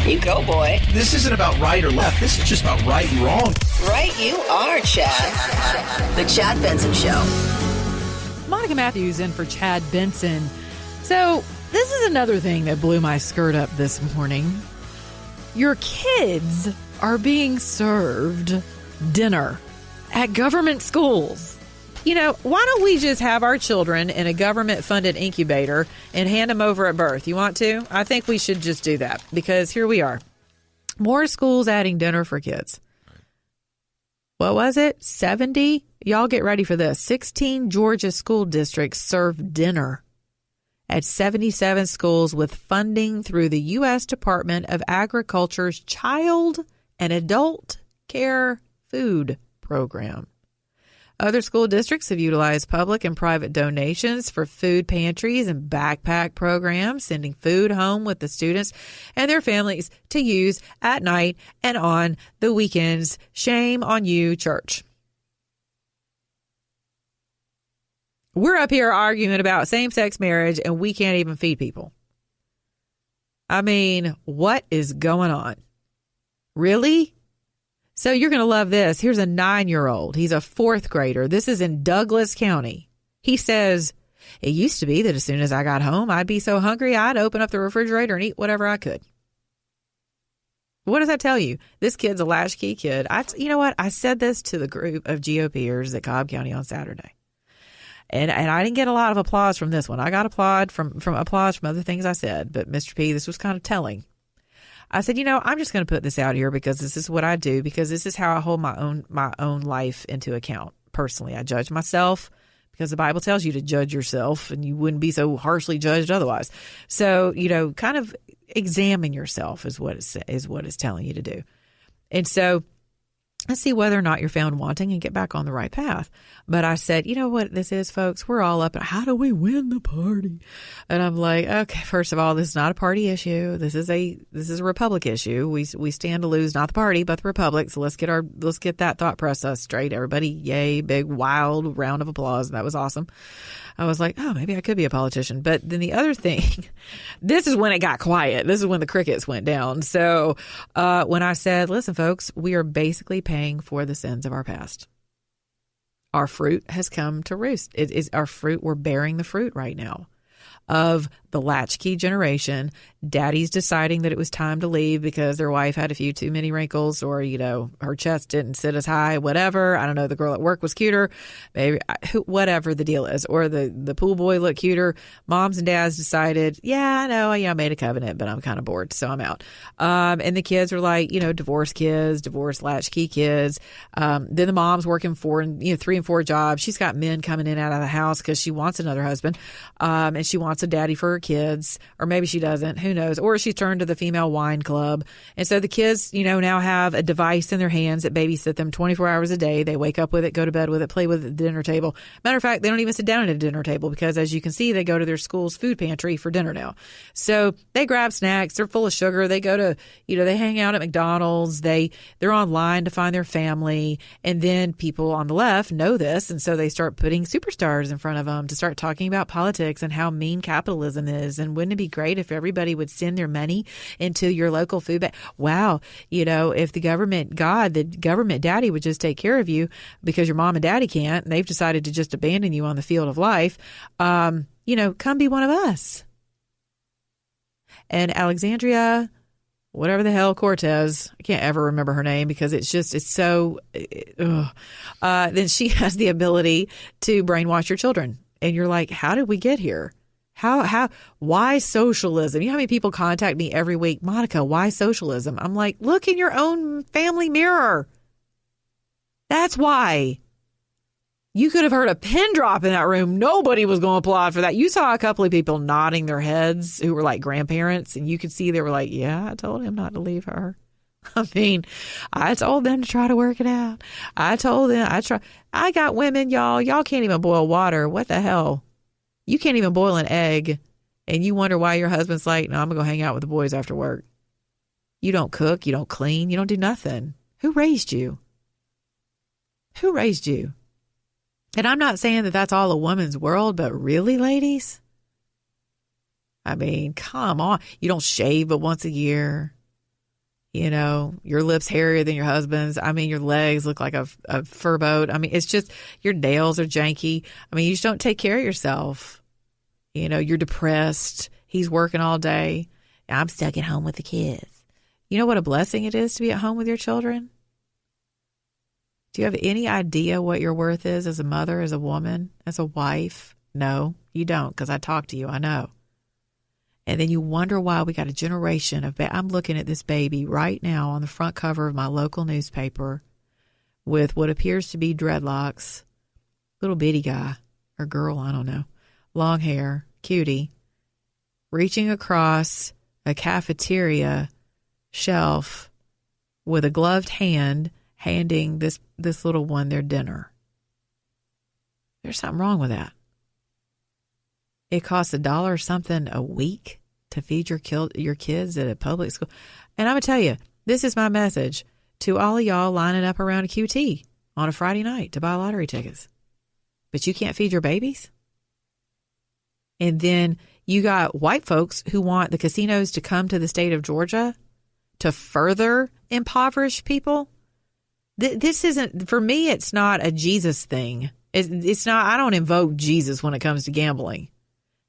You go, boy. This isn't about right or left. This is just about right and wrong. Right you are, Chad. The Chad Benson Show. Monica Matthews in for Chad Benson. So this is another thing that blew my skirt up this morning. Your kids are being served dinner at government schools. why don't we just have our children in a government-funded incubator and hand them over at birth? You want to? I think we should just do that, because here we are. More schools adding dinner for kids. What was it? 70? Y'all get ready for this. 16 Georgia school districts serve dinner at 77 schools with funding through the U.S. Department of Agriculture's Child and Adult Care Food Program. Other school districts have utilized public and private donations for food pantries and backpack programs, sending food home with the students and their families to use at night and on the weekends. Shame on you, church. We're up here arguing about same-sex marriage, and we can't even feed people. I mean, what is going on? Really? So you're going to love this. Here's a 9-year-old. He's a 4th grader. This is in Douglas County. He says, it used to be that as soon as I got home, I'd be so hungry, I'd open up the refrigerator and eat whatever I could. What does that tell you? This kid's a latchkey kid. You know what? I said this to the group of GOPers at Cobb County on Saturday. And I didn't get a lot of applause from this one. I got applause from other things I said. But Mr. P, this was kind of telling. I said, I'm just going to put this out here because this is what I do, because this is how I hold my own life into account. Personally, I judge myself because the Bible tells you to judge yourself, and you wouldn't be so harshly judged otherwise. So, kind of examine yourself is what it's telling you to do. And so let's see whether or not you're found wanting and get back on the right path. But I said, you know what this is, folks? We're all up. How do we win the party? And I'm like, okay, first of all, this is not a party issue. This is a Republic issue. We stand to lose, not the party, but the Republic. So let's get that thought process straight. Everybody, yay, big, wild round of applause. That was awesome. I was like, oh, maybe I could be a politician. But then the other thing, this is when it got quiet. This is when the crickets went down. So when I said, listen, folks, we are basically paying for the sins of our past. Our fruit has come to roost. It is our fruit. We're bearing the fruit right now of the latchkey generation. Daddy's deciding that it was time to leave because their wife had a few too many wrinkles, or, her chest didn't sit as high, whatever. I don't know. The girl at work was cuter, maybe, whatever the deal is. Or the pool boy looked cuter. Moms and dads decided, yeah, I know, I made a covenant, but I'm kind of bored, so I'm out. And the kids are like, divorced kids, divorced latchkey kids. Then the mom's working 3 and 4 jobs. She's got men coming in and out of the house because she wants another husband. And she wants a daddy for her kids, or maybe she doesn't, who knows, or she's turned to the female wine club. And so the kids, now have a device in their hands that babysit them 24 hours a day. They wake up with it, go to bed with it, play with it at the dinner table. Matter of fact, they don't even sit down at a dinner table because, as you can see, they go to their school's food pantry for dinner now. So they grab snacks. They're full of sugar. They go to, they hang out at McDonald's. They're online to find their family. And then people on the left know this. And so they start putting superstars in front of them to start talking about politics and how mean capitalism is. And wouldn't it be great if everybody would send their money into your local food bank? Wow. If the government daddy would just take care of you because your mom and daddy can't, and they've decided to just abandon you on the field of life, come be one of us. And Alexandria, whatever the hell, Cortez, I can't ever remember her name because it's so, then she has the ability to brainwash your children. And you're like, how did we get here? Why socialism? You know how many people contact me every week? Monica, why socialism? I'm like, look in your own family mirror. That's why. You could have heard a pin drop in that room. Nobody was going to applaud for that. You saw a couple of people nodding their heads who were like grandparents, and you could see they were like, yeah, I told him not to leave her. I mean, I told them to try to work it out. I told them, I got women, y'all. Y'all can't even boil water. What the hell? You can't even boil an egg, and you wonder why your husband's like, no, I'm going to go hang out with the boys after work. You don't cook. You don't clean. You don't do nothing. Who raised you? Who raised you? And I'm not saying that that's all a woman's world, but really, ladies? I mean, come on. You don't shave but once a year. Your lips hairier than your husband's. I mean, your legs look like a fur boat. I mean, it's just your nails are janky. I mean, you just don't take care of yourself. You're depressed. He's working all day. I'm stuck at home with the kids. You know what a blessing it is to be at home with your children? Do you have any idea what your worth is as a mother, as a woman, as a wife? No, you don't, because I talk to you. I know. And then you wonder why we got a generation of I'm looking at this baby right now on the front cover of my local newspaper with what appears to be dreadlocks, little bitty guy or girl, I don't know, long hair, cutie, reaching across a cafeteria shelf with a gloved hand, handing this little one their dinner. There's something wrong with that. It costs $1 something a week to feed your kids at a public school. And I'm going to tell you, this is my message to all of y'all lining up around a QT on a Friday night to buy lottery tickets. But you can't feed your babies? And then you got white folks who want the casinos to come to the state of Georgia to further impoverish people. This isn't, for me, it's not a Jesus thing. It's not, I don't invoke Jesus when it comes to gambling.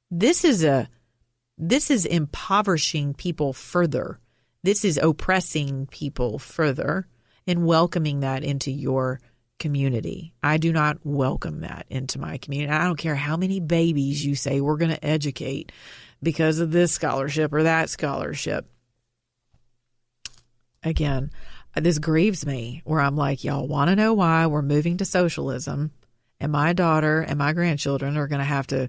This is impoverishing people further. This is oppressing people further and welcoming that into your community. I do not welcome that into my community. I don't care how many babies you say we're going to educate because of this scholarship or that scholarship. Again, this grieves me where I'm like, y'all want to know why we're moving to socialism, and my daughter and my grandchildren are going to have to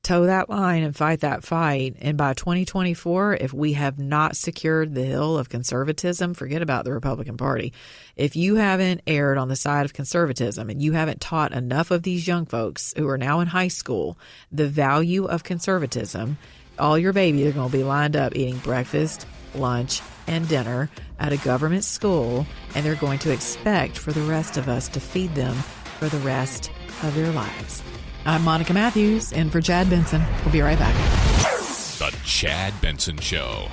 toe that line and fight that fight. And by 2024, if we have not secured the hill of conservatism, forget about the Republican Party. If you haven't erred on the side of conservatism and you haven't taught enough of these young folks who are now in high school the value of conservatism, all your babies are going to be lined up eating breakfast, lunch, and dinner at a government school, and they're going to expect for the rest of us to feed them for the rest of their lives. I'm Monica Matthews, in for Chad Benson. We'll be right back. The Chad Benson Show.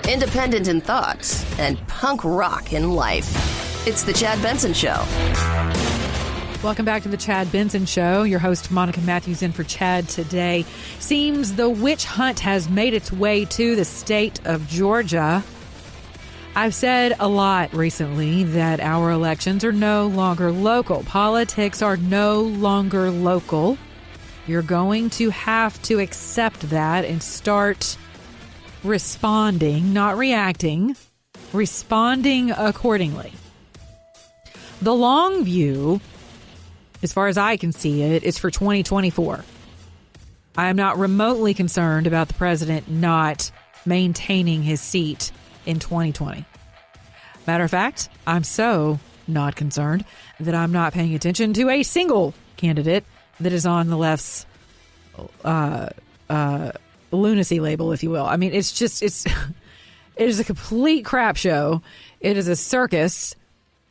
Independent in thoughts and punk rock in life. It's the Chad Benson Show. Welcome back to the Chad Benson Show. Your host, Monica Matthews, in for Chad today. Seems the witch hunt has made its way to the state of Georgia. I've said a lot recently that our elections are no longer local. Politics are no longer local. You're going to have to accept that and start responding, not reacting, responding accordingly. The long view, as far as I can see it, is for 2024. I am not remotely concerned about the president not maintaining his seat in 2020. Matter of fact, I'm so not concerned that I'm not paying attention to a single candidate that is on the left's lunacy label, if you will. I mean, it is a complete crap show. It is a circus,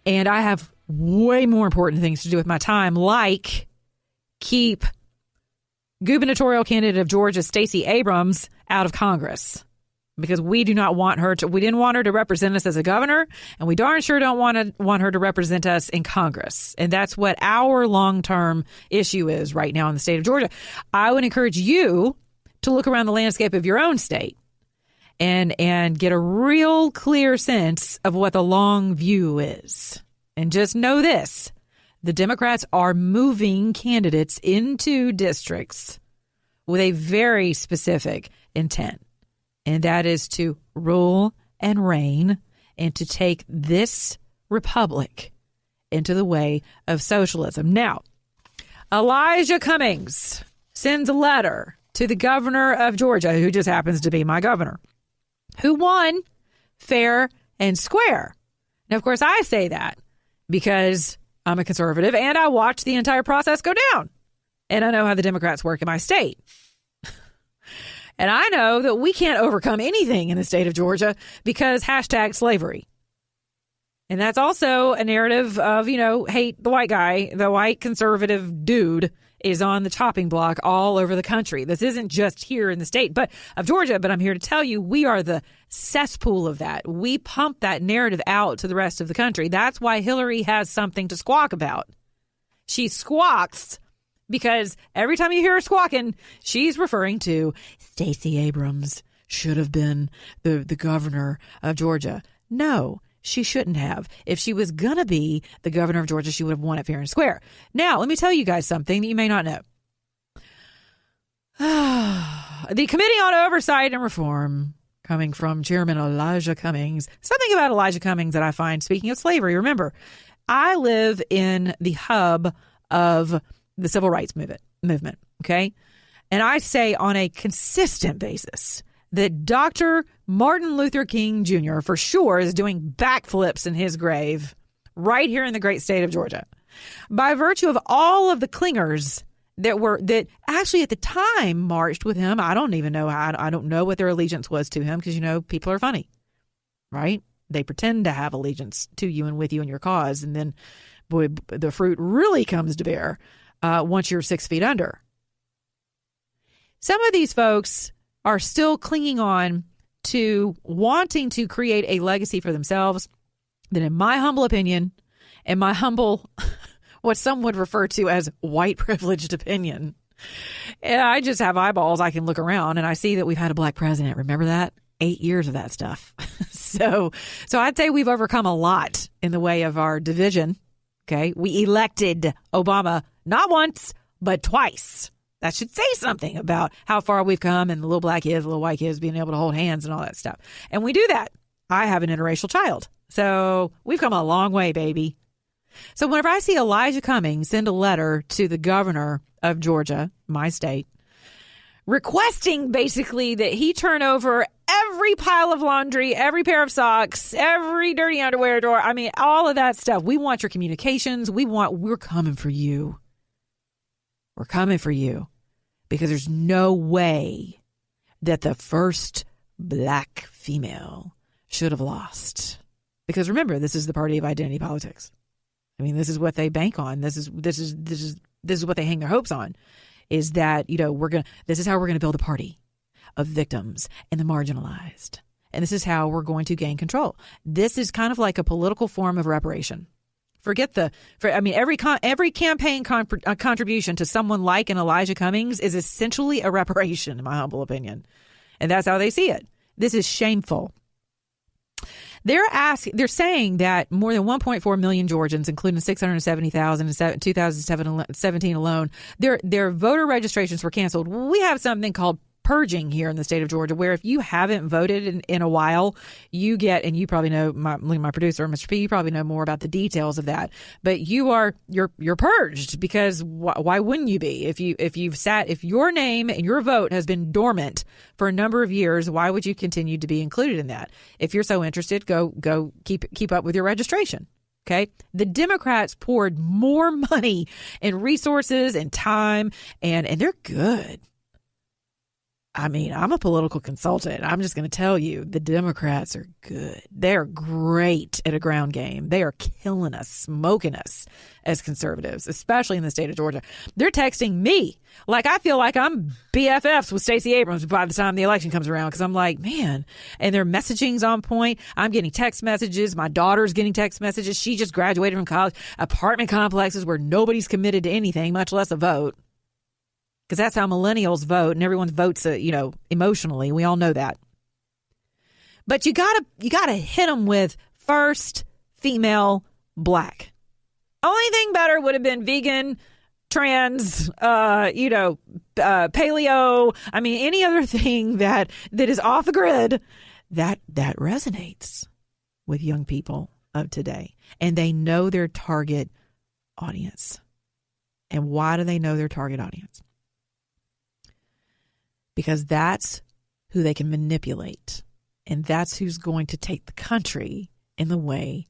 and I have way more important things to do with my time, like keep gubernatorial candidate of Georgia, Stacey Abrams, out of Congress, because we do not want her to. We didn't want her to represent us as a governor, and we darn sure don't want her to represent us in Congress. And that's what our long-term issue is right now in the state of Georgia. I would encourage you to look around the landscape of your own state and get a real clear sense of what the long view is. And just know this, the Democrats are moving candidates into districts with a very specific intent, and that is to rule and reign and to take this republic into the way of socialism. Now, Elijah Cummings sends a letter to the governor of Georgia, who just happens to be my governor, who won fair and square. Now, of course, I say that because I'm a conservative and I watched the entire process go down. And I know how the Democrats work in my state. And I know that we can't overcome anything in the state of Georgia because #slavery. And that's also a narrative of, hate the white guy, the white conservative dude is on the chopping block all over the country. This isn't just here in the state of Georgia, but I'm here to tell you we are the cesspool of that. We pump that narrative out to the rest of the country. That's why Hillary has something to squawk about. She squawks because every time you hear her squawking, she's referring to Stacey Abrams should have been the governor of Georgia. No, she shouldn't have. If she was going to be the governor of Georgia, she would have won it fair and square. Now, let me tell you guys something that you may not know. The Committee on Oversight and Reform, coming from Chairman Elijah Cummings. Something about Elijah Cummings that I find, speaking of slavery, remember, I live in the hub of the civil rights movement, okay? And I say on a consistent basis that Dr. Martin Luther King Jr. for sure is doing backflips in his grave right here in the great state of Georgia by virtue of all of the clingers that actually at the time marched with him. I don't even know I don't know what their allegiance was to him because, people are funny, right? They pretend to have allegiance to you and with you and your cause. And then, boy, the fruit really comes to bear once you're 6 feet under. Some of these folks are still clinging on to wanting to create a legacy for themselves that, in my humble opinion, and my humble, what some would refer to as white privileged opinion, and I just have eyeballs. I can look around and I see that we've had a black president. Remember that? 8 years of that stuff. So I'd say we've overcome a lot in the way of our division. Okay. We elected Obama not once, but twice. That should say something about how far we've come and the little black kids, the little white kids being able to hold hands and all that stuff. And we do that. I have an interracial child. So we've come a long way, baby. So whenever I see Elijah Cummings send a letter to the governor of Georgia, my state, requesting basically that he turn over every pile of laundry, every pair of socks, every dirty underwear drawer, all of that stuff. We want your communications. We're coming for you. We're coming for you. Because there's no way that the first black female should have lost. Because remember, this is the party of identity politics. This is what they bank on. This is what they hang their hopes on. Is that, this is how we're gonna build a party of victims and the marginalized. And this is how we're going to gain control. This is kind of like a political form of reparation. Every campaign contribution to someone like an Elijah Cummings is essentially a reparation, in my humble opinion. And that's how they see it. This is shameful. They're saying that more than 1.4 million Georgians, including 670,000 in 2017 alone, their voter registrations were canceled. We have something called purging here in the state of Georgia, where if you haven't voted in a while, you get, and you probably know, my producer, Mr. P, you probably know more about the details of that, but you're purged because why wouldn't you be? If your name and your vote has been dormant for a number of years, why would you continue to be included in that? If you're so interested, go keep up with your registration. Okay. The Democrats poured more money and resources and time and they're good. I'm a political consultant. I'm just going to tell you, the Democrats are good. They're great at a ground game. They are killing us, smoking us as conservatives, especially in the state of Georgia. They're texting me like I feel like I'm BFFs with Stacey Abrams by the time the election comes around, because I'm like, man, and their messaging's on point. I'm getting text messages. My daughter's getting text messages. She just graduated from college. Apartment complexes where nobody's committed to anything, much less a vote. Because that's how millennials vote, and everyone votes, emotionally. We all know that. But you gotta hit them with first female black. Only thing better would have been vegan, trans, paleo. Any other thing that is off the grid that resonates with young people of today, and they know their target audience. And why do they know their target audience? Because that's who they can manipulate. And that's who's going to take the country in the way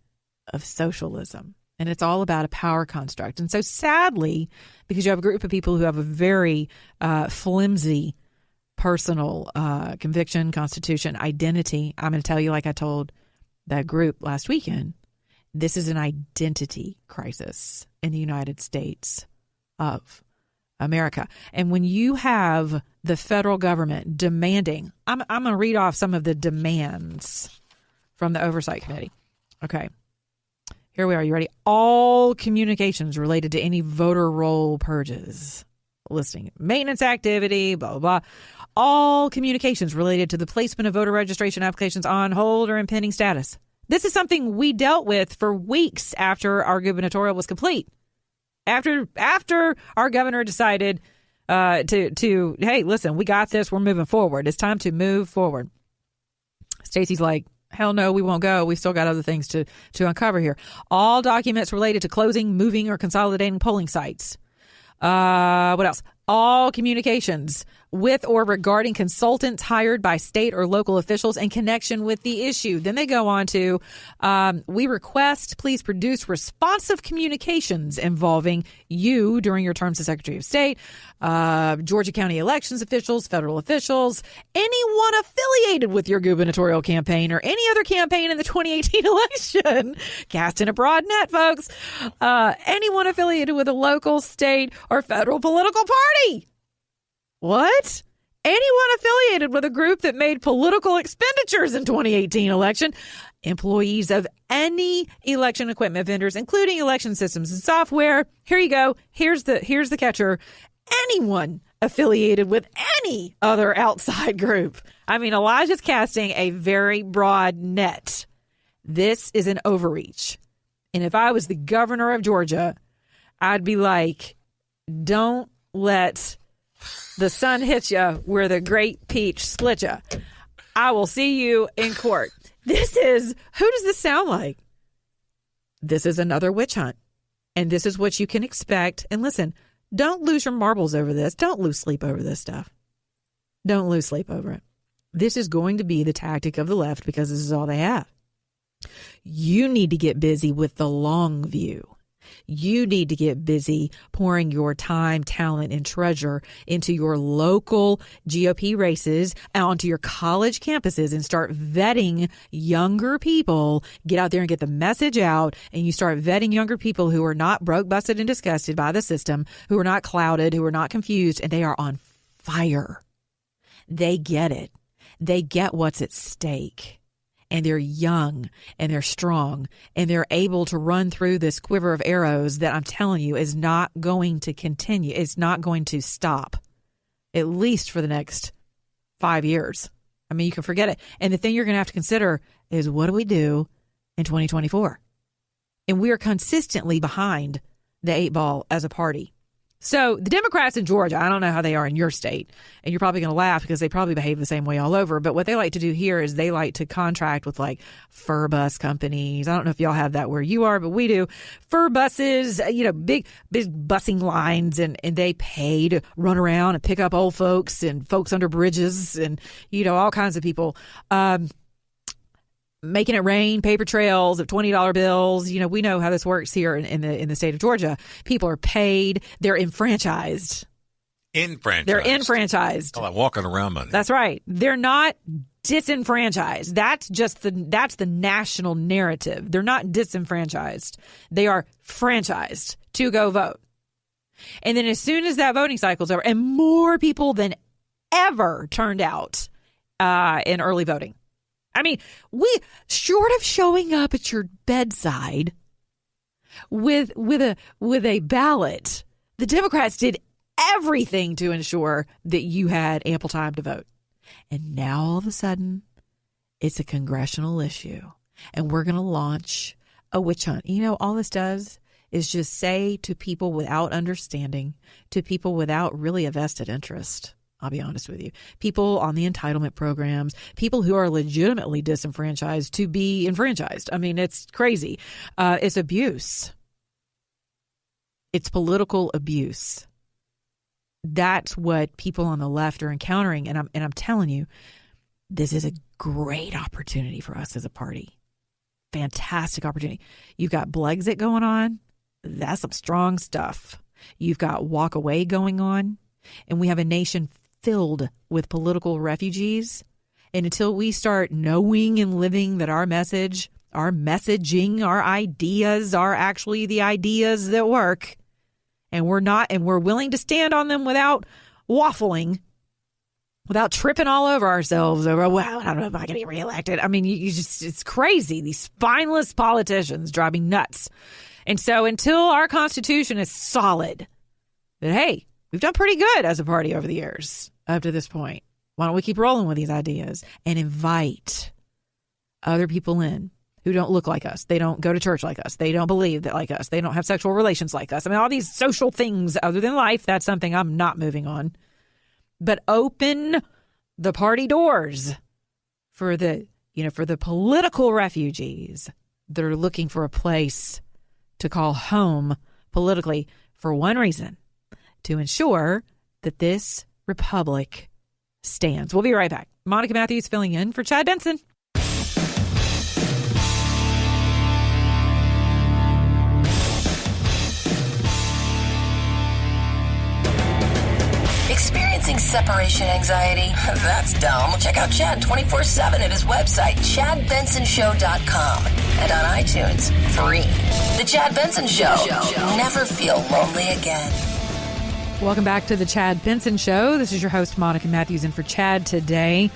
of socialism. And it's all about a power construct. And so sadly, because you have a group of people who have a very flimsy personal conviction, constitution, identity, I'm going to tell you, like I told that group last weekend, this is an identity crisis in the United States of America. And when you have the federal government demanding, I'm going to read off some of the demands from the Oversight Committee. Okay. Here we are. You ready? All communications related to any voter roll purges, listing maintenance activity, blah, blah, blah. All communications related to the placement of voter registration applications on hold or in pending status. This is something we dealt with for weeks after our gubernatorial was complete. After our governor decided to hey, listen, we got this. We're moving forward. It's time to move forward. Stacey's like, hell no, we won't go. We've still got other things to uncover here. All documents related to closing, moving, or consolidating polling sites. What else? All communications with or regarding consultants hired by state or local officials in connection with the issue. Then they go on to, we request please produce responsive communications involving you during your terms as Secretary of State, Georgia County elections officials, federal officials, anyone affiliated with your gubernatorial campaign or any other campaign in the 2018 election. Casting a broad net, folks. Anyone affiliated with a local, state, or federal political party. What? Anyone affiliated with a group that made political expenditures in 2018 election, employees of any election equipment vendors, including election systems and software. Here you go. Here's the catcher. Anyone affiliated with any other outside group. I mean, Elijah's casting a very broad net. This is an overreach. And if I was the governor of Georgia, I'd be like, don't let the sun hit you where the great peach split you. I will see you in court. Who does this sound like? This is another witch hunt. And this is what you can expect. And listen, don't lose your marbles over this. Don't lose sleep over this stuff. Don't lose sleep over it. This is going to be the tactic of the left because this is all they have. You need to get busy with the long view. You need to get busy pouring your time, talent, and treasure into your local GOP races, onto your college campuses, and start vetting younger people. Get out there and get the message out, and you start vetting younger people who are not broke, busted, and disgusted by the system, who are not clouded, who are not confused, and they are on fire. They get it. They get what's at stake. And they're young and they're strong and they're able to run through this quiver of arrows that I'm telling you is not going to continue. It's not going to stop, at least for the next 5 years. I mean, you can forget it. And the thing you're going to have to consider is, what do we do in 2024? And we are consistently behind the 8 ball as a party. So the Democrats in Georgia, I don't know how they are in your state, and you're probably going to laugh because they probably behave the same way all over. But what they like to do here is they like to contract with like fur bus companies. I don't know if y'all have that where you are, but we do. Fur buses, big busing lines, and they pay to run around and pick up old folks and folks under bridges and, all kinds of people. Making it rain, paper trails of $20 bills. We know how this works here in the state of Georgia. People are paid. They're enfranchised. They're enfranchised. Oh, like walking around money. That's right. They're not disenfranchised. That's the national narrative. They're not disenfranchised. They are franchised to go vote. And then as soon as that voting cycle's over, and more people than ever turned out in early voting. I mean, we short of showing up at your bedside with a ballot, the Democrats did everything to ensure that you had ample time to vote. And now all of a sudden, it's a congressional issue, and we're going to launch a witch hunt. All this does is just say to people without understanding, to people without really a vested interest, I'll be honest with you, people on the entitlement programs, people who are legitimately disenfranchised to be enfranchised. I mean, it's crazy. It's abuse. It's political abuse. That's what people on the left are encountering. And I'm telling you, this is a great opportunity for us as a party. Fantastic opportunity. You've got Blexit going on. That's some strong stuff. You've got walk away going on. And we have a nation filled with political refugees. And until we start knowing and living that our message, our messaging, our ideas are actually the ideas that work, and we're willing to stand on them without waffling, without tripping all over ourselves over, well, I don't know if I can get reelected. I mean, it's crazy. These spineless politicians drive me nuts. And so until our Constitution is solid, that, hey, we've done pretty good as a party over the years up to this point. Why don't we keep rolling with these ideas and invite other people in who don't look like us? They don't go to church like us. They don't believe that like us. They don't have sexual relations like us. I mean, all these social things other than life, that's something I'm not moving on. But open the party doors for the political refugees that are looking for a place to call home politically for one reason, to ensure that this republic stands. We'll be right back. Monica Matthews filling in for Chad Benson. Experiencing separation anxiety? That's dumb. Check out Chad 24/7 at his website, ChadBensonShow.com, and on iTunes, free. The Chad Benson Show. Never feel lonely again. Welcome back to the Chad Benson Show. This is your host, Monica Matthews, in for Chad today.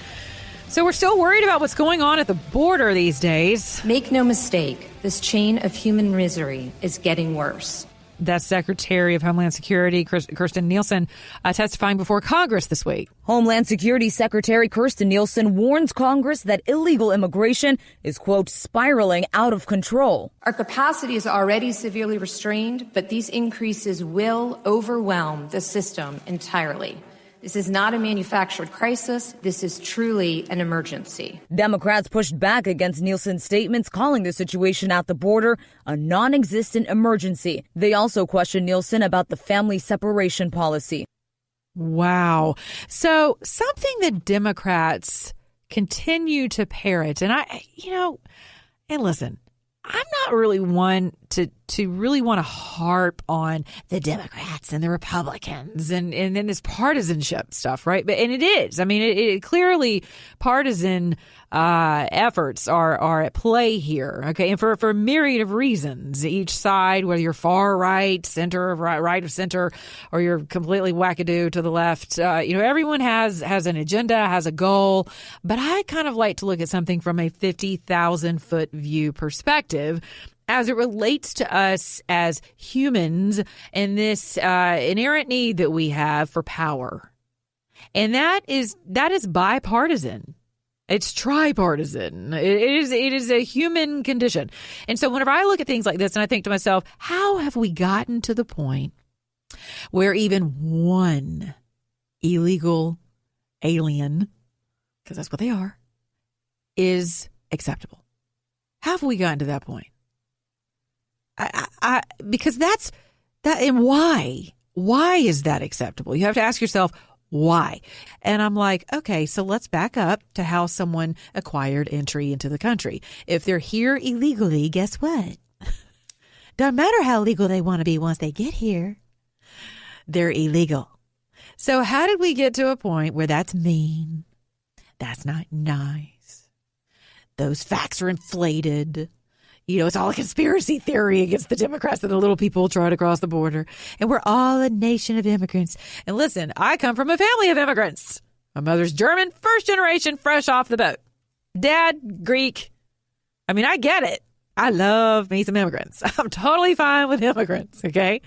So we're still worried about what's going on at the border these days. Make no mistake, this chain of human misery is getting worse. That's Secretary of Homeland Security Kirstjen Nielsen testifying before Congress this week. Homeland Security Secretary Kirstjen Nielsen warns Congress that illegal immigration is, quote, spiraling out of control. Our capacity is already severely restrained, but these increases will overwhelm the system entirely. This is not a manufactured crisis. This is truly an emergency. Democrats pushed back against Nielsen's statements, calling the situation at the border a non-existent emergency. They also questioned Nielsen about the family separation policy. Wow. So something that Democrats continue to parrot, and and listen, I'm not really one to really want to harp on the Democrats and the Republicans and then this partisanship stuff, right? And it is. I mean, it clearly partisan efforts are at play here, okay? And for a myriad of reasons, each side, whether you're far right, center, right of center, or you're completely wackadoo to the left, everyone has an agenda, has a goal. But I kind of like to look at something from a 50,000-foot view perspective as it relates to us as humans and this inherent need that we have for power. And that is bipartisan. It's tripartisan. It is a human condition. And so whenever I look at things like this and I think to myself, how have we gotten to the point where even one illegal alien, because that's what they are, is acceptable? How have we gotten to that point? Because that's that. And why? Why is that acceptable? You have to ask yourself, why? And I'm like, okay, so let's back up to how someone acquired entry into the country. If they're here illegally, guess what? Doesn't matter how legal they want to be once they get here. They're illegal. So how did we get to a point where that's mean? That's not nice. Those facts are inflated. It's all a conspiracy theory against the Democrats that the little people try to cross the border. And we're all a nation of immigrants. And listen, I come from a family of immigrants. My mother's German, first generation, fresh off the boat. Dad, Greek. I mean, I get it. I love me some immigrants. I'm totally fine with immigrants, okay?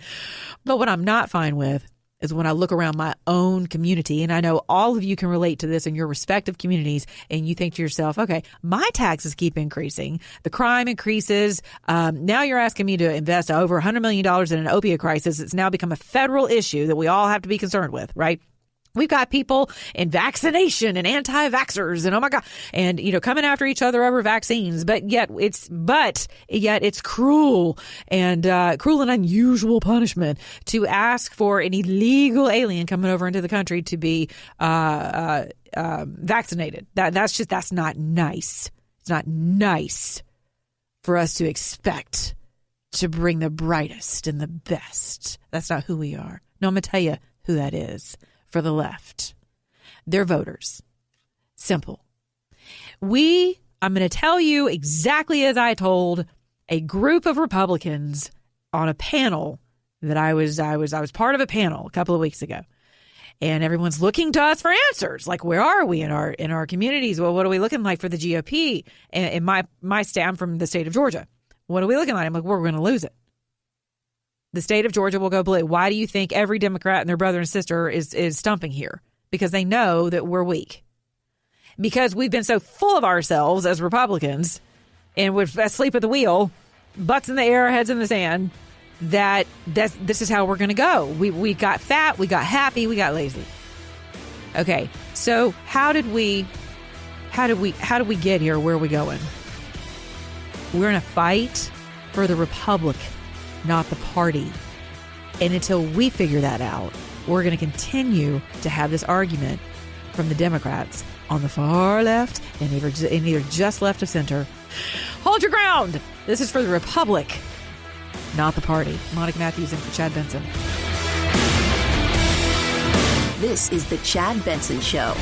But what I'm not fine with is when I look around my own community, and I know all of you can relate to this in your respective communities, and you think to yourself, okay, my taxes keep increasing. The crime increases. Now you're asking me to invest over $100 million in an opiate crisis. It's now become a federal issue that we all have to be concerned with, right? We've got people in vaccination and anti-vaxxers and oh my God, and coming after each other over vaccines. But yet it's cruel and unusual punishment to ask for an illegal alien coming over into the country to be vaccinated. That's not nice. It's not nice for us to expect to bring the brightest and the best. That's not who we are. No, I'm gonna tell you who that is. For the left, they're voters. Simple. I'm going to tell you exactly as I told a group of Republicans on a panel that I was part of a panel a couple of weeks ago, and everyone's looking to us for answers. Like, where are we in our communities? Well, what are we looking like for the GOP? And my state, I'm from the state of Georgia. What are we looking like? I'm like, we're going to lose it. The state of Georgia will go blue. Why do you think every Democrat and their brother and sister is stumping here? Because they know that we're weak. Because we've been so full of ourselves as Republicans, and we're asleep at the wheel, butts in the air, heads in the sand, that this is how we're going to go. We got fat, we got happy, we got lazy. Okay, so how did we get here? Where are we going? We're in a fight for the republic, not the party. And until we figure that out, we're going to continue to have this argument from the Democrats on the far left and either just left of center. Hold your ground. This is for the republic, not the party. Monica Matthews in for Chad Benson. This is the Chad Benson Show.